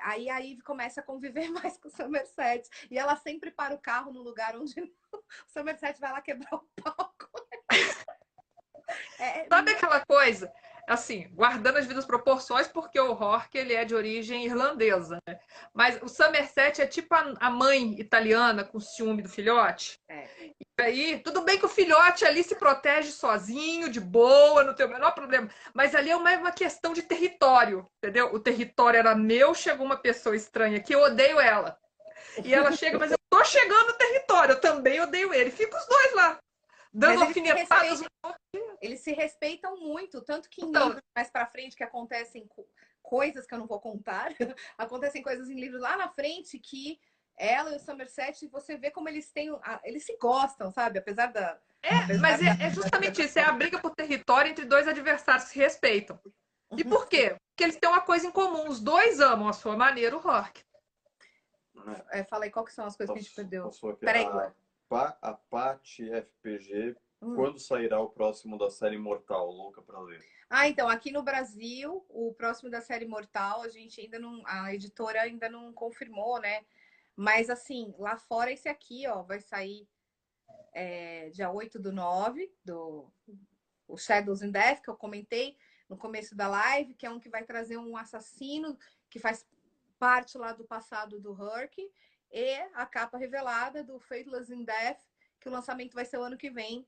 aí a Eve começa a conviver mais com o Somerset. E ela sempre para o carro no lugar onde o Somerset vai lá quebrar o palco.
Sabe aquela coisa, assim, guardando as devidas proporções, porque o Rourke, ele é de origem irlandesa, né? Mas o Somerset é tipo a mãe italiana com ciúme do filhote.
É.
E aí, tudo bem que o filhote ali se protege sozinho, de boa, não tem o menor problema. Mas ali é uma questão de território, entendeu? O território era meu, chegou uma pessoa estranha aqui, eu odeio ela. E ela chega, mas eu tô chegando no território, eu também odeio ele. Fica os dois lá, dando alfinetadas.
Eles se respeitam muito, tanto que em
Então,
livros mais pra frente que acontecem coisas que eu não vou contar, acontecem coisas em livros lá na frente que ela e o Somerset, você vê como eles têm, eles se gostam, sabe? Apesar da...
mas é justamente isso, é a briga por território entre dois adversários que se respeitam. E por quê? Porque eles têm uma coisa em comum, os dois amam a sua maneira o Rourke.
Fala aí, qual que são as coisas que a gente perdeu?
Peraí, a Paty FPG, quando sairá o próximo da série Imortal? Louca pra ler.
Então, aqui no Brasil, o próximo da série Imortal, a gente ainda não, a editora ainda não confirmou, né? Mas assim, lá fora esse aqui, ó, vai sair dia 8/9, o Shadows in Death, que eu comentei no começo da live, que é um que vai trazer um assassino que faz parte lá do passado do Rourke, e a capa revelada do Faithless in Death, que o lançamento vai ser o ano que vem.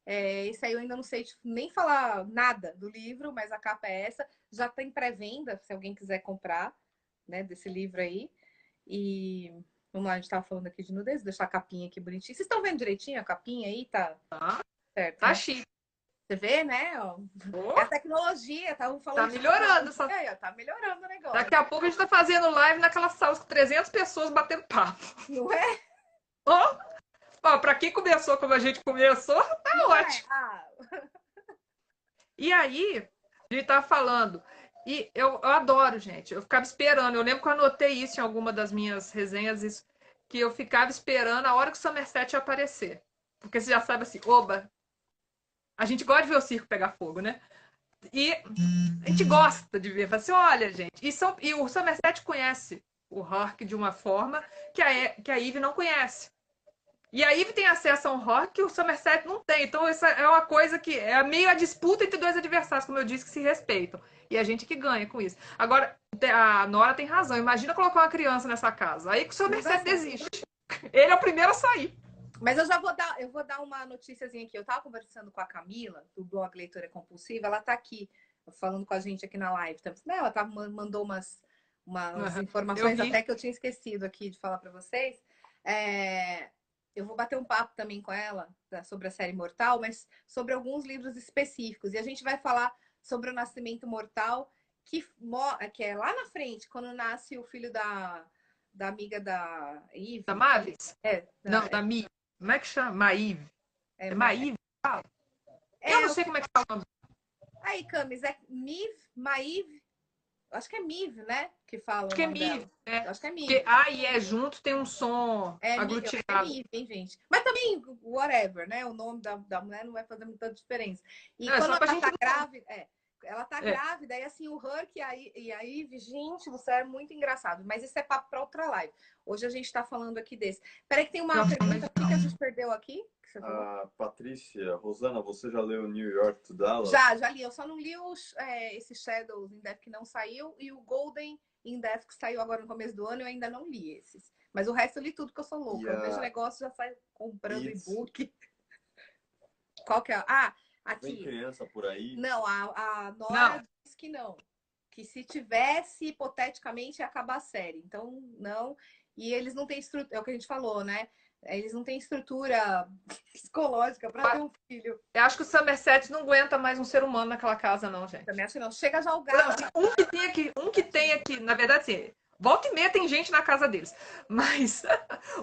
Esse aí eu ainda não sei nem falar nada do livro, mas a capa é essa. Já tem pré-venda, se alguém quiser comprar, né, desse livro aí. E vamos lá, a gente estava falando aqui de nudez, deixar a capinha aqui bonitinha. Vocês estão vendo direitinho a capinha aí? Tá certo.
Tá
né?
chique.
Você vê, né? É a tecnologia, estavam falando.
Tá melhorando.
Tá melhorando o negócio.
Daqui a pouco a gente tá fazendo live naquelas salas com 300 pessoas batendo papo.
Não é?
Ó, pra quem começou como a gente começou, tá
Não
ótimo.
É?
E aí, a gente tava falando. E eu adoro, gente. Eu ficava esperando. Eu lembro que eu anotei isso em alguma das minhas resenhas, isso, que eu ficava esperando a hora que o Somerset ia aparecer. Porque você já sabe assim, oba, a gente gosta de ver o circo pegar fogo, né? E a gente gosta de ver. Fala assim, olha, gente. E o Somerset conhece o Rourke de uma forma que a Eve não conhece. E a Eve tem acesso a um Rourke que o Somerset não tem. Então, isso é uma coisa que é meio a disputa entre dois adversários, como eu disse, que se respeitam. E a gente que ganha com isso. Agora, a Nora tem razão. Imagina colocar uma criança nessa casa. Aí que o Somerset desiste. Ele é o primeiro a sair.
Mas eu vou dar uma noticiazinha aqui. Eu tava conversando com a Camila, do blog Leitora Compulsiva. Ela tá aqui, falando com a gente aqui na live. Ela mandou umas informações até que eu tinha esquecido aqui de falar para vocês. Eu vou bater um papo também com ela sobre a série Mortal, mas sobre alguns livros específicos. E a gente vai falar sobre o Nascimento Mortal, que é lá na frente, quando nasce o filho da amiga da Eve.
Da Mavis?
Não,
da Mi. Como é que chama? Maíve. É Maíve? Eu não sei como é que fala o nome.
Aí, Camis, é Miv, Maíve? Acho que é Miv, né? Que fala.
Acho que é Miv.
Acho que é Miv.
Porque A e E junto tem um som aglutinado.
É Miv, hein, gente? Mas também, whatever, né? O nome da mulher não vai fazer muita diferença. E quando ela tá grávida... Ela tá grávida, e assim, o Rourke e a Eve, gente do céu, é muito engraçado. Mas isso é papo pra outra live. Hoje a gente tá falando aqui desse. Peraí que tem uma pergunta que a gente perdeu aqui.
Patrícia, Rosana, você já leu New York to Dallas?
Já li. Eu só não li esse Shadows in Death que não saiu e o Golden in Death que saiu agora no começo do ano. Eu ainda não li esses. Mas o resto eu li tudo, que eu sou louca. Eu vejo negócio já sai comprando e-book. Qual que é? Aqui.
Tem criança por aí?
Não, a Nora disse que não. Que se tivesse, hipoteticamente, ia acabar a série. Então, não. E eles não têm estrutura, é o que a gente falou, né? Eles não têm estrutura psicológica para ter um filho.
Eu acho que o Somerset não aguenta mais um ser humano naquela casa, não, gente.
Também acho que não. Chega já o gato.
Um que tem aqui, na verdade, assim, volta e meia tem gente na casa deles. Mas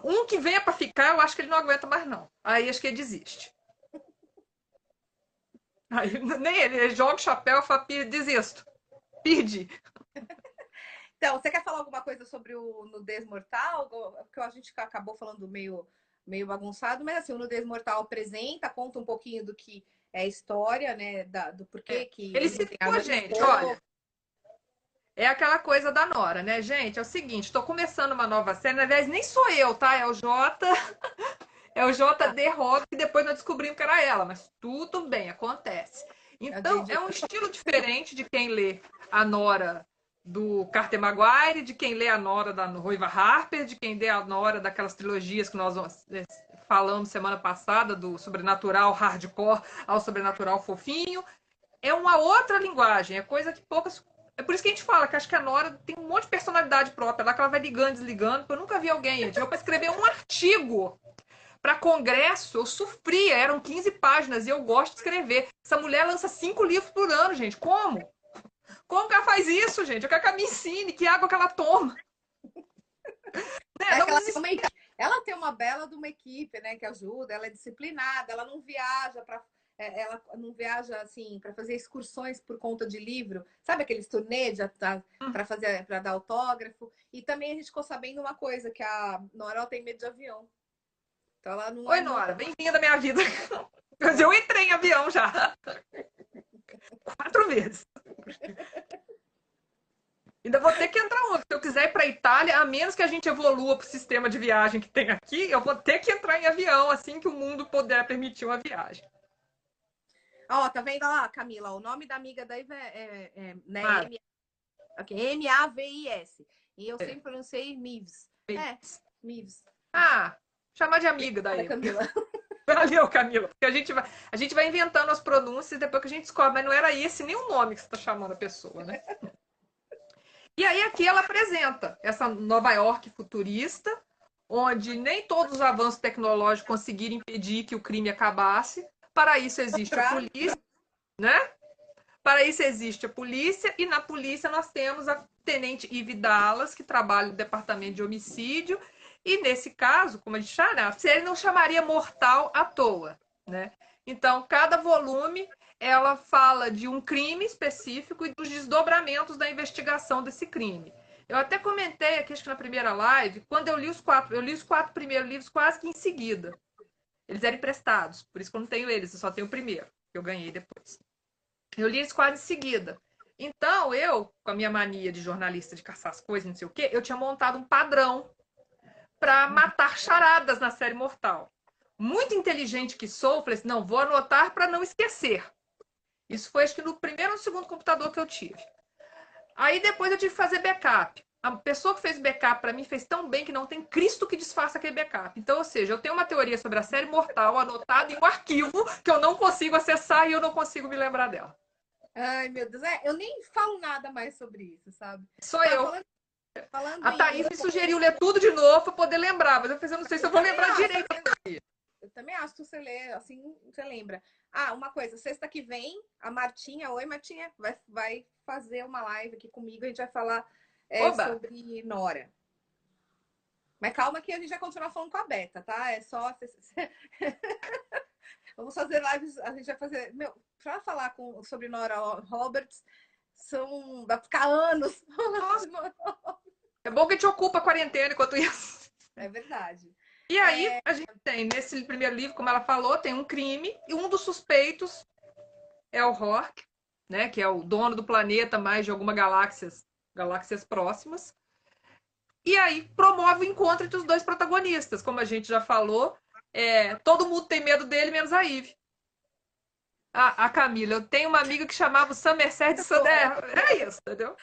um que venha para ficar, eu acho que ele não aguenta mais, não. Aí acho que ele desiste. Aí, nem ele joga o chapéu e fala, desisto. Perdi.
Então, você quer falar alguma coisa sobre o Nudez Mortal? Porque a gente acabou falando meio bagunçado, mas assim, o Nudez Mortal apresenta, conta um pouquinho do que é a história, né? Do porquê que...
Ele citou, gente, olha... É aquela coisa da Nora, né, gente? É o seguinte, estou começando uma nova série, na verdade, nem sou eu, tá? É o Jota... É o JD Robb, que depois nós descobrimos que era ela, mas tudo bem, acontece. Então, é um estilo diferente de quem lê a Nora do Carter Maguire, de quem lê a Nora da Ruiva Harper, de quem lê a Nora daquelas trilogias que nós falamos semana passada, do sobrenatural hardcore ao sobrenatural fofinho. É uma outra linguagem, é coisa que poucas. É por isso que a gente fala que acho que a Nora tem um monte de personalidade própria lá, que ela vai ligando, desligando, porque eu nunca vi alguém. Eu para escrever um artigo para congresso, eu sofria, eram 15 páginas e eu gosto de escrever. Essa mulher lança 5 livros por ano, gente. Como? Como que ela faz isso, gente? Eu quero que ela me ensine, que água que ela toma.
Ela tem uma bela de uma equipe, né, que ajuda, ela é disciplinada, ela não viaja assim para fazer excursões por conta de livro, sabe aqueles turnê para fazer, para dar autógrafo. E também a gente ficou sabendo uma coisa, que a Nora tem medo de avião. Então ela não.
Oi, Nora, bem-vinda à minha vida. Mas eu entrei em avião já 4 vezes. Ainda vou ter que entrar outro. Se eu quiser ir para a Itália, a menos que a gente evolua para o sistema de viagem que tem aqui, eu vou ter que entrar em avião assim que o mundo puder permitir uma viagem.
Ó, tá vendo lá, Camila? O nome da amiga da Iva né, M-A-V-I-S. E eu sempre pronunciei Mives. Mives.
Ah, chamar de amiga daí.
Camila.
Valeu, Camila. Porque a gente vai inventando as pronúncias depois que a gente descobre, mas não era esse nem o nome que você está chamando a pessoa, né? E aí aqui ela apresenta essa Nova York futurista, onde nem todos os avanços tecnológicos conseguiram impedir que o crime acabasse. Para isso existe a polícia, né? Para isso existe a polícia, e na polícia nós temos a tenente Ivy Dallas, que trabalha no departamento de homicídio, e nesse caso, como a gente chama, a série não chamaria Mortal à toa, né? Então, cada volume ela fala de um crime específico e dos desdobramentos da investigação desse crime. Eu até comentei aqui, acho que na primeira live, quando eu li os 4 primeiros livros quase que em seguida. Eles eram emprestados, por isso que eu não tenho eles, eu só tenho o primeiro, que eu ganhei depois. Eu li eles quase em seguida. Então, eu, com a minha mania de jornalista de caçar as coisas, não sei o quê, eu tinha montado um padrão para matar charadas na série Mortal. Muito inteligente que sou, falei assim, não, vou anotar para não esquecer. Isso foi, acho que no primeiro ou no segundo computador que eu tive. Aí depois eu tive que fazer backup. A pessoa que fez backup para mim fez tão bem que não tem Cristo que desfaça aquele backup. Então, ou seja, eu tenho uma teoria sobre a série Mortal anotada em um arquivo que eu não consigo acessar e eu não consigo me lembrar dela.
Ai, meu Deus. Eu nem falo nada mais sobre isso, sabe?
Sou eu. Falando a Thaís me sugeriu ler tudo de novo para poder lembrar, mas eu não sei se eu vou lembrar direito.
Eu também acho que você lê, assim, você lembra. Ah, uma coisa, sexta que vem, a Martinha, oi Martinha, vai fazer uma live aqui comigo, a gente vai falar sobre Nora. Mas calma que a gente vai continuar falando com a Beta, tá? É só... Vamos fazer lives, a gente vai fazer... Pra falar sobre Nora Roberts, vai ficar anos.
É bom que a gente ocupa a quarentena enquanto isso.
É verdade.
E aí, a gente tem, nesse primeiro livro, como ela falou, tem um crime, e um dos suspeitos é o Rourke, né, que é o dono do planeta, mais de algumas galáxias próximas. E aí promove o encontro entre os dois protagonistas. Como a gente já falou, todo mundo tem medo dele, menos a Ivy. A Camila, eu tenho uma amiga que chamava o Somerset de Sunderland. É isso, entendeu?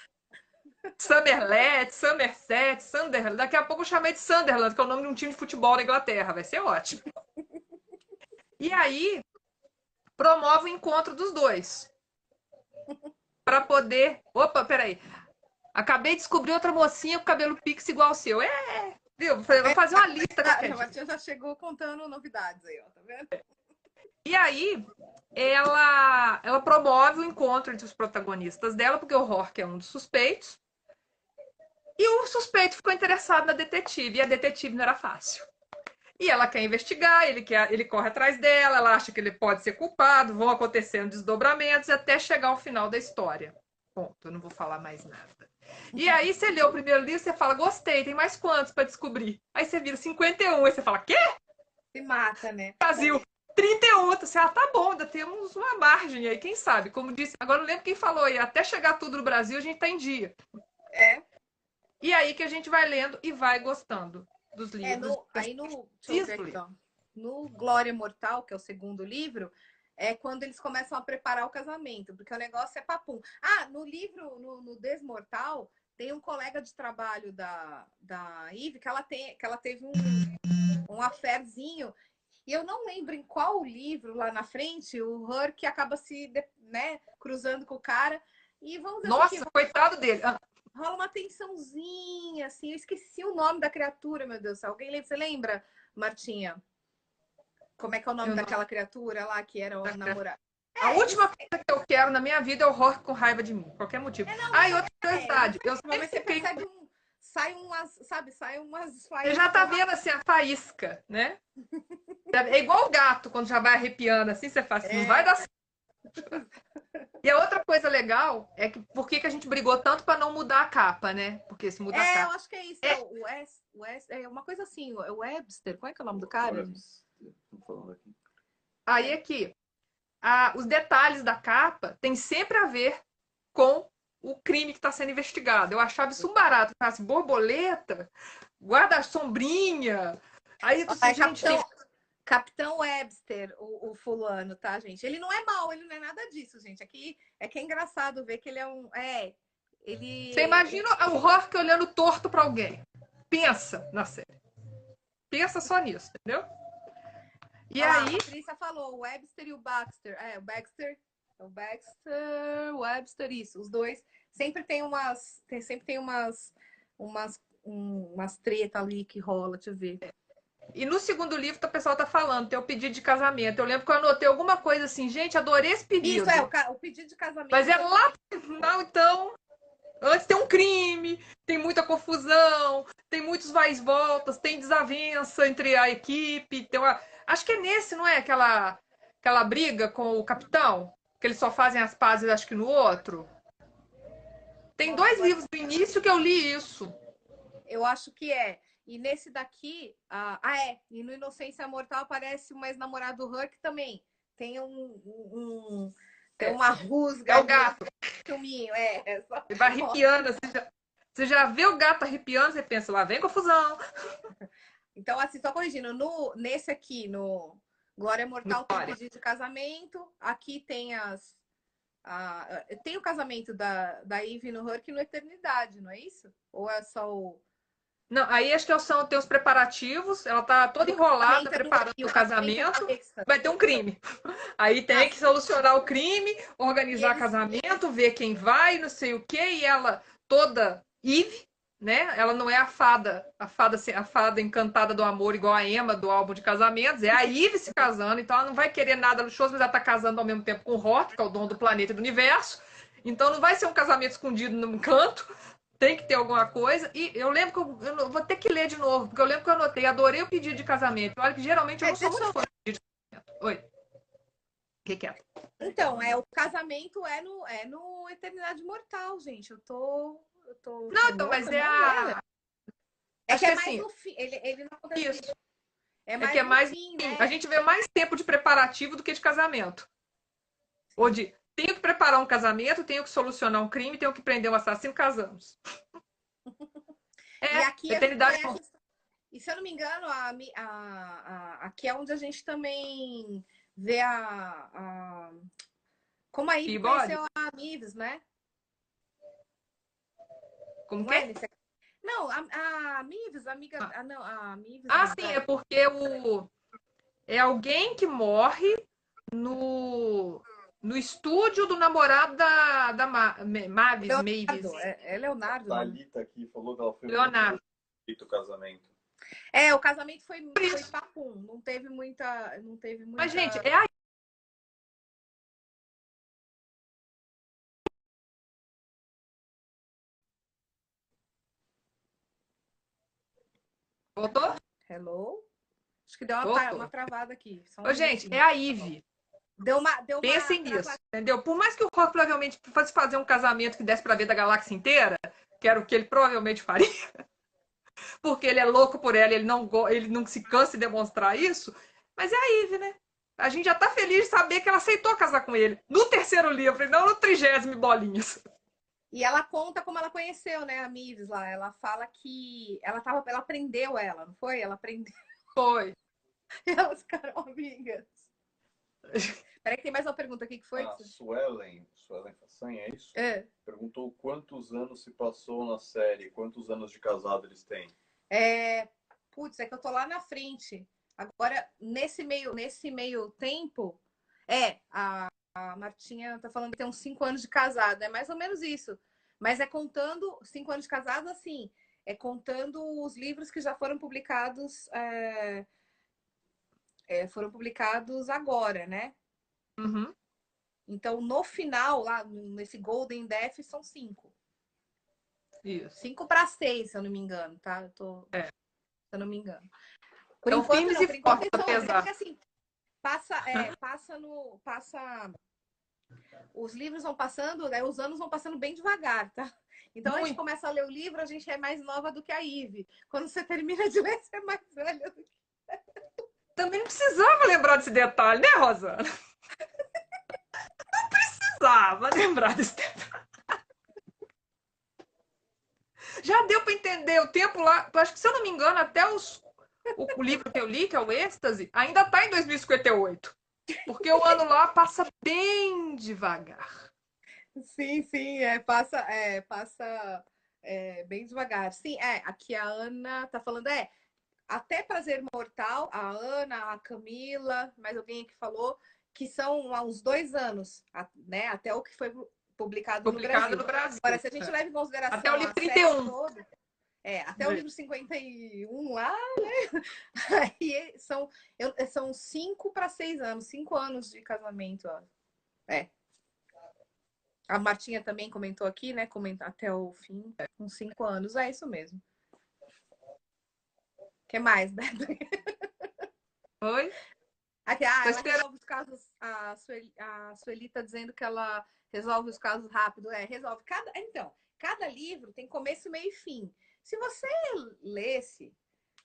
Somerset, Sunderland. Daqui a pouco eu chamei de Sunderland, que é o nome de um time de futebol na Inglaterra. Vai ser ótimo. E aí, promove o encontro dos dois. Para poder... Opa, peraí. Acabei de descobrir outra mocinha com cabelo pix igual ao seu. Viu? Vou fazer uma lista.
A Martinha já chegou contando novidades aí, ó. Tá vendo?
E aí, ela promove o encontro entre os protagonistas dela, porque o Rourke é um dos suspeitos. E o suspeito ficou interessado na detetive, e a detetive não era fácil. E ela quer investigar, ele corre atrás dela, ela acha que ele pode ser culpado, vão acontecendo desdobramentos até chegar ao final da história. Ponto, eu não vou falar mais nada. E aí você lê o primeiro livro, você fala, gostei, tem mais quantos para descobrir? Aí você vira 51, aí você fala, quê?
Se mata, né?
Brasil, 31. Você tá bom, ainda temos uma margem aí, quem sabe? Como disse, agora não lembro quem falou aí, até chegar tudo no Brasil a gente tá em dia. E aí que a gente vai lendo e vai gostando dos livros.
Deixa eu ver aqui, ó. No Glória Mortal, que é o segundo livro, é quando eles começam a preparar o casamento, porque o negócio é papum. Ah, no livro, no Desmortal, tem um colega de trabalho da Eve que ela teve um affairzinho. E eu não lembro em qual livro lá na frente o Herc acaba se, né, cruzando com o cara. E vamos dizer assim,
Nossa, coitado dele.
rola uma tensãozinha, assim. Eu esqueci o nome da criatura, meu Deus do céu. Alguém lembra? Você lembra, Martinha? Como é que é o nome daquela criatura lá que era o namorado?
A última coisa que eu quero na minha vida é o Rock com raiva de mim, qualquer motivo. E outra curiosidade, eu sempre
Mas você
fiquei...
percebe sai umas, sabe, sai umas
Você já tá vendo assim a faísca, né? É igual o gato, quando já vai arrepiando assim, você fala assim, não vai dar certo. E a outra coisa legal é que por que a gente brigou tanto para não mudar a capa, né? Porque se mudar a capa.
Eu acho que é isso. O West, é uma coisa assim, o Webster, qual é que é o nome do cara?
Aí aqui, os detalhes da capa tem sempre a ver com o crime que está sendo investigado. Eu achava isso um barato, assim, borboleta, guarda-sombrinha. Aí, gente,
Capitão Webster, o fulano, tá, gente? Ele não é mau, ele não é nada disso, gente. Aqui é que é engraçado ver que ele é um.
Você imagina o Rourke olhando torto para alguém. Pensa na série. Pensa só nisso, entendeu? E aí.
A Patrícia falou, o Webster e o Baxter. O Webster, isso. Os dois sempre tem umas treta ali que rola, deixa eu ver.
E no segundo livro, o pessoal tá falando, tem o pedido de casamento. Eu lembro que eu anotei alguma coisa assim, gente, adorei esse pedido.
Isso, o pedido de casamento.
Mas é lá no final, então. Antes tem um crime, tem muita confusão, tem muitos vai e voltas, tem desavença entre a equipe. Acho que é nesse, não é? Aquela briga com o capitão, que eles só fazem as pazes, acho que no outro. Tem 2 livros do início que eu li isso.
Eu acho que é. E nesse daqui, e no Inocência Mortal aparece um ex-namorado do Herc também. Tem tem uma rusga.
É o gato.
Filminho,
Ele vai arrepiando. Você já vê o gato arrepiando, você pensa, lá vem confusão.
Então, assim, só corrigindo, nesse aqui, no Glória Mortal, tem pedido de casamento. Aqui tem tem o casamento da Eve no Herc no Eternidade, não é isso? Ou é só o...
Não, aí acho que tem os preparativos, ela tá toda enrolada preparando o casamento, vai ter um crime. Aí tem que solucionar o crime, organizar casamento, ver quem vai, não sei o quê, e ela toda Eve, né? Ela não é a fada encantada do amor igual a Emma do álbum de casamentos, é a Eve se casando, então ela não vai querer nada luxuoso, mas ela tá casando ao mesmo tempo com o Rock, que é o dono do planeta e do universo. Então não vai ser um casamento escondido num canto. Tem que ter alguma coisa. E eu lembro que eu vou ter que ler de novo, porque eu lembro que eu anotei, adorei o pedido de casamento. Olha que geralmente eu não sou muito fã de pedido de casamento. Oi. O que é?
Então, o casamento é no Eternidade Mortal, gente. Eu tô
não, então, mas é a.
É que é mais no fim. Ele não acontece.
Isso.
É mais no fim, né?
A gente vê mais tempo de preparativo do que de casamento. Ou de tenho que preparar um casamento, tenho que solucionar um crime, tenho que prender um assassino, casamos.
E aqui
Eternidade.
E se eu não me engano, aqui é onde a gente também vê como a Eve conheceu a Mives, né?
Como que é?
Não, a Mives, a amiga. Não, a Mives.
Sim, é porque é alguém que morre no estúdio do namorado da Mavis.
É Leonardo.
A Thalita aqui falou que ela foi
Leonardo.
O casamento.
O casamento foi papum. Não teve muita.
Mas, gente, é aí. Voltou?
Hello? Acho que deu uma travada aqui.
Gente, é a Eve. Pensem nisso, entendeu? Por mais que o Rock provavelmente fosse fazer um casamento que desse pra ver da galáxia inteira, que era o que ele provavelmente faria, porque ele é louco por ela, ele não se cansa de demonstrar isso, mas é a Eve, né? A gente já tá feliz de saber que ela aceitou casar com ele. No terceiro livro, e não no 30º bolinhas.
E ela conta como ela conheceu, né, a Mives lá. Ela fala que ela prendeu ela, não foi? Ela prendeu.
Foi.
E elas ficaram amigas. Peraí que tem mais uma pergunta aqui que foi.
A Suelen Façanha, é isso?
É.
Perguntou quantos anos se passou na série, quantos anos de casado eles têm.
Putz, é que eu tô lá na frente. Agora, nesse meio tempo, a Martinha tá falando que tem uns 5 anos de casado. É mais ou menos isso. Mas é contando 5 anos de casado, assim, é contando os livros que já foram publicados, foram publicados agora, né?
Uhum.
Então, no final, lá nesse Golden Death, são 5.
Isso.
5 para 6, se eu não me engano, tá? Se eu não me engano. Por
Então,
enquanto,
firmes
não.
e
Por enquanto,
fortes,
eles são
apesar.
porque, assim, os livros vão passando, né? Os anos vão passando bem devagar, tá? Então, a gente começa a ler o livro, a gente é mais nova do que a Ive. Quando você termina de ler, você é mais velha do que...
Também não precisava lembrar desse detalhe, né, Rosana? Não precisava lembrar desse detalhe. Já deu para entender o tempo lá. Acho que, se eu não me engano, até o livro que eu li, que é o Êxtase, ainda está em 2058. Porque o ano lá passa bem devagar.
Sim, passa bem devagar. Sim, aqui a Ana tá falando, até Prazer Mortal, a Ana, a Camila, mais alguém que falou, que são há uns 2 anos, né? Até o que foi publicado no Brasil. Agora, se a gente leva em consideração
até o livro
a
31.
série toda, até o livro 51 lá, né? Aí são 5 para 6 anos, 5 anos de casamento, ó. A Martinha também comentou aqui, né? Comenta até o fim, uns 5 anos. É isso mesmo. O que mais, né?
Oi?
Aqui, ela resolve os casos. A Sueli tá dizendo que ela resolve os casos rápido. Resolve. Cada livro tem começo, meio e fim. Se você lesse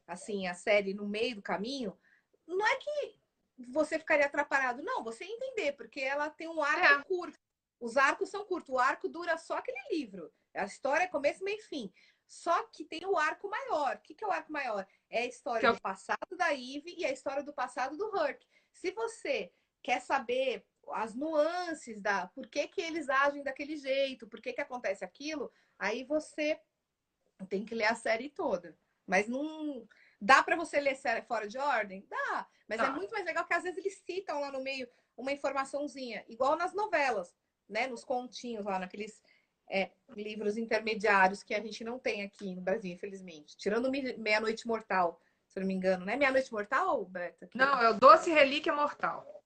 assim a série no meio do caminho, não é que você ficaria atrapalhado, não, você ia entender, porque ela tem um arco curto. Os arcos são curtos, o arco dura só aquele livro. A história é começo, meio e fim. Só que tem o arco maior. O que é o arco maior? É a história do passado da Eve e a história do passado do Herc. Se você quer saber as nuances por que eles agem daquele jeito, por que acontece aquilo, aí você tem que ler a série toda. Mas não dá para você ler série fora de ordem? Dá. Mas é muito mais legal que às vezes eles citam lá no meio uma informaçãozinha, igual nas novelas, né? Nos continhos lá, naqueles livros intermediários que a gente não tem aqui no Brasil, infelizmente. Tirando Meia-Noite Mortal, se eu não me engano, né? Meia-Noite Mortal, Beta?
Não, é o Doce Relíquia Mortal.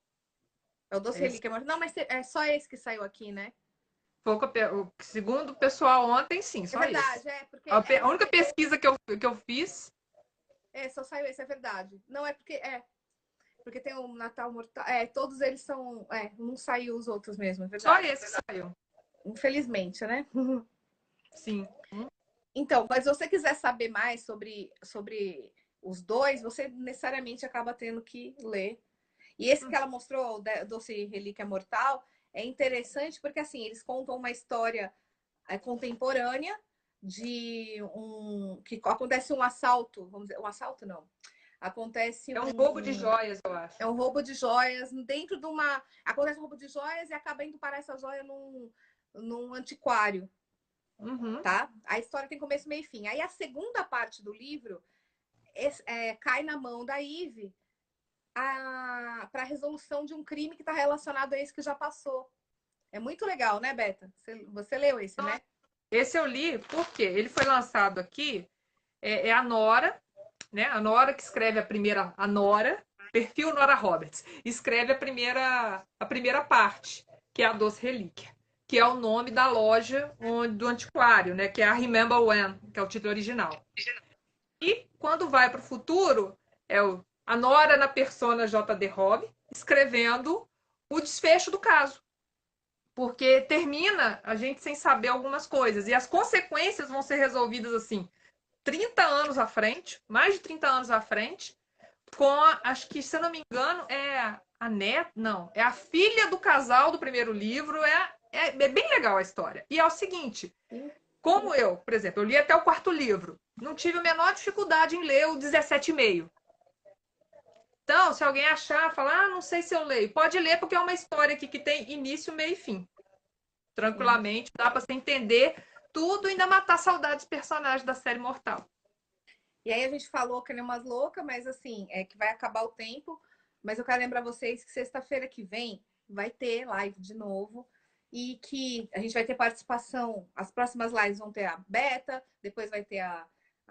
É o Doce Relíquia Mortal. Não, mas é só esse que saiu aqui, né?
Segundo o pessoal ontem, sim, só
verdade,
esse.
Porque
a única pesquisa que eu fiz...
só saiu esse, é verdade. Não, porque tem o Natal Mortal. Todos eles são... não saiu os outros mesmo, é verdade.
Só esse que saiu.
Infelizmente, né?
Sim.
Então, mas se você quiser saber mais sobre os dois, você necessariamente acaba tendo que ler. E esse que ela mostrou, o Doce Relíquia Mortal, é interessante porque, assim, eles contam uma história contemporânea que acontece um assalto, vamos dizer, um assalto não. Acontece
um roubo de joias, eu acho.
É um roubo de joias dentro de uma... Acontece um roubo de joias e acaba indo parar essa joia num antiquário.
Uhum.
Tá? A história tem começo, meio e fim. Aí a segunda parte do livro cai na mão da Eve para a resolução de um crime que está relacionado a esse que já passou. É muito legal, né, Beta? Você leu esse, né?
Esse eu li porque ele foi lançado aqui, é a Nora, né? A Nora que escreve a Nora, perfil Nora Roberts, escreve a primeira parte, que é a Doce Relíquia, que é o nome da loja do antiquário, né? Que é a Remember When, que é o título original. E quando vai para o futuro, a Nora na persona J.D. Hobb, escrevendo o desfecho do caso. Porque termina a gente sem saber algumas coisas. E as consequências vão ser resolvidas assim, 30 anos à frente, mais de 30 anos à frente, acho que, se eu não me engano, é a neta, não, é a filha do casal do primeiro livro, é bem legal a história. E é o seguinte, como eu, por exemplo, eu li até o 4º livro, não tive a menor dificuldade em ler o 17,5. Então, se alguém achar, falar, não sei se eu leio, pode ler, porque é uma história aqui que tem início, meio e fim. Tranquilamente, dá para você entender tudo e ainda matar a saudade dos personagens da série Mortal.
E aí a gente falou que nem umas loucas, mas assim, é que vai acabar o tempo. Mas eu quero lembrar vocês que sexta-feira que vem vai ter live de novo. E que a gente vai ter participação. As próximas lives vão ter a Beta, depois vai ter a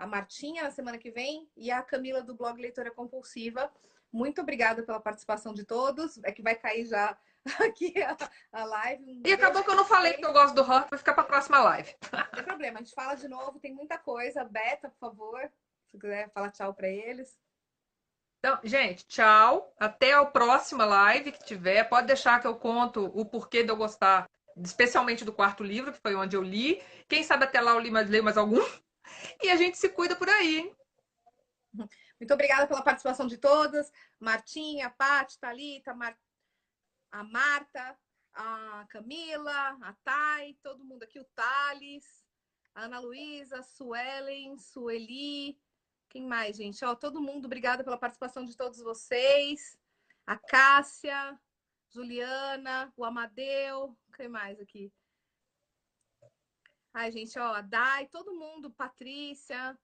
Martinha na semana que vem e a Camila do blog Leitora Compulsiva. Muito obrigada pela participação de todos. É que vai cair já aqui a live.
E acabou que eu não falei que eu gosto do rock, vai ficar para a próxima live.
Não tem problema, a gente fala de novo, tem muita coisa. Beta, por favor, se quiser falar tchau para eles.
Então, gente, tchau. Até a próxima live que tiver. Pode deixar que eu conto o porquê de eu gostar, especialmente do quarto livro, que foi onde eu li. Quem sabe até lá eu leio mais algum. E a gente se cuida por aí, hein?
Muito obrigada pela participação de todas. Martinha, Paty, Thalita, a Marta, a Camila, a Thay, todo mundo aqui, o Thales, a Ana Luísa, a Suelen, Sueli. Quem mais, gente? Ó, todo mundo, obrigada pela participação de todos vocês. A Cássia, Juliana, o Amadeu. Quem mais aqui? Ai, gente, ó, a Dai, todo mundo, Patrícia,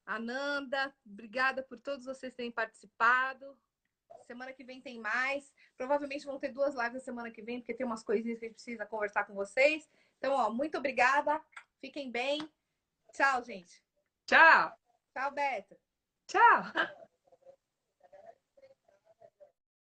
a Nanda, obrigada por todos vocês terem participado. Semana que vem tem mais. Provavelmente vão ter 2 lives na semana que vem, porque tem umas coisinhas que a gente precisa conversar com vocês. Então, ó, muito obrigada. Fiquem bem. Tchau, gente.
Tchau.
Tchau, Beta.
Tchau.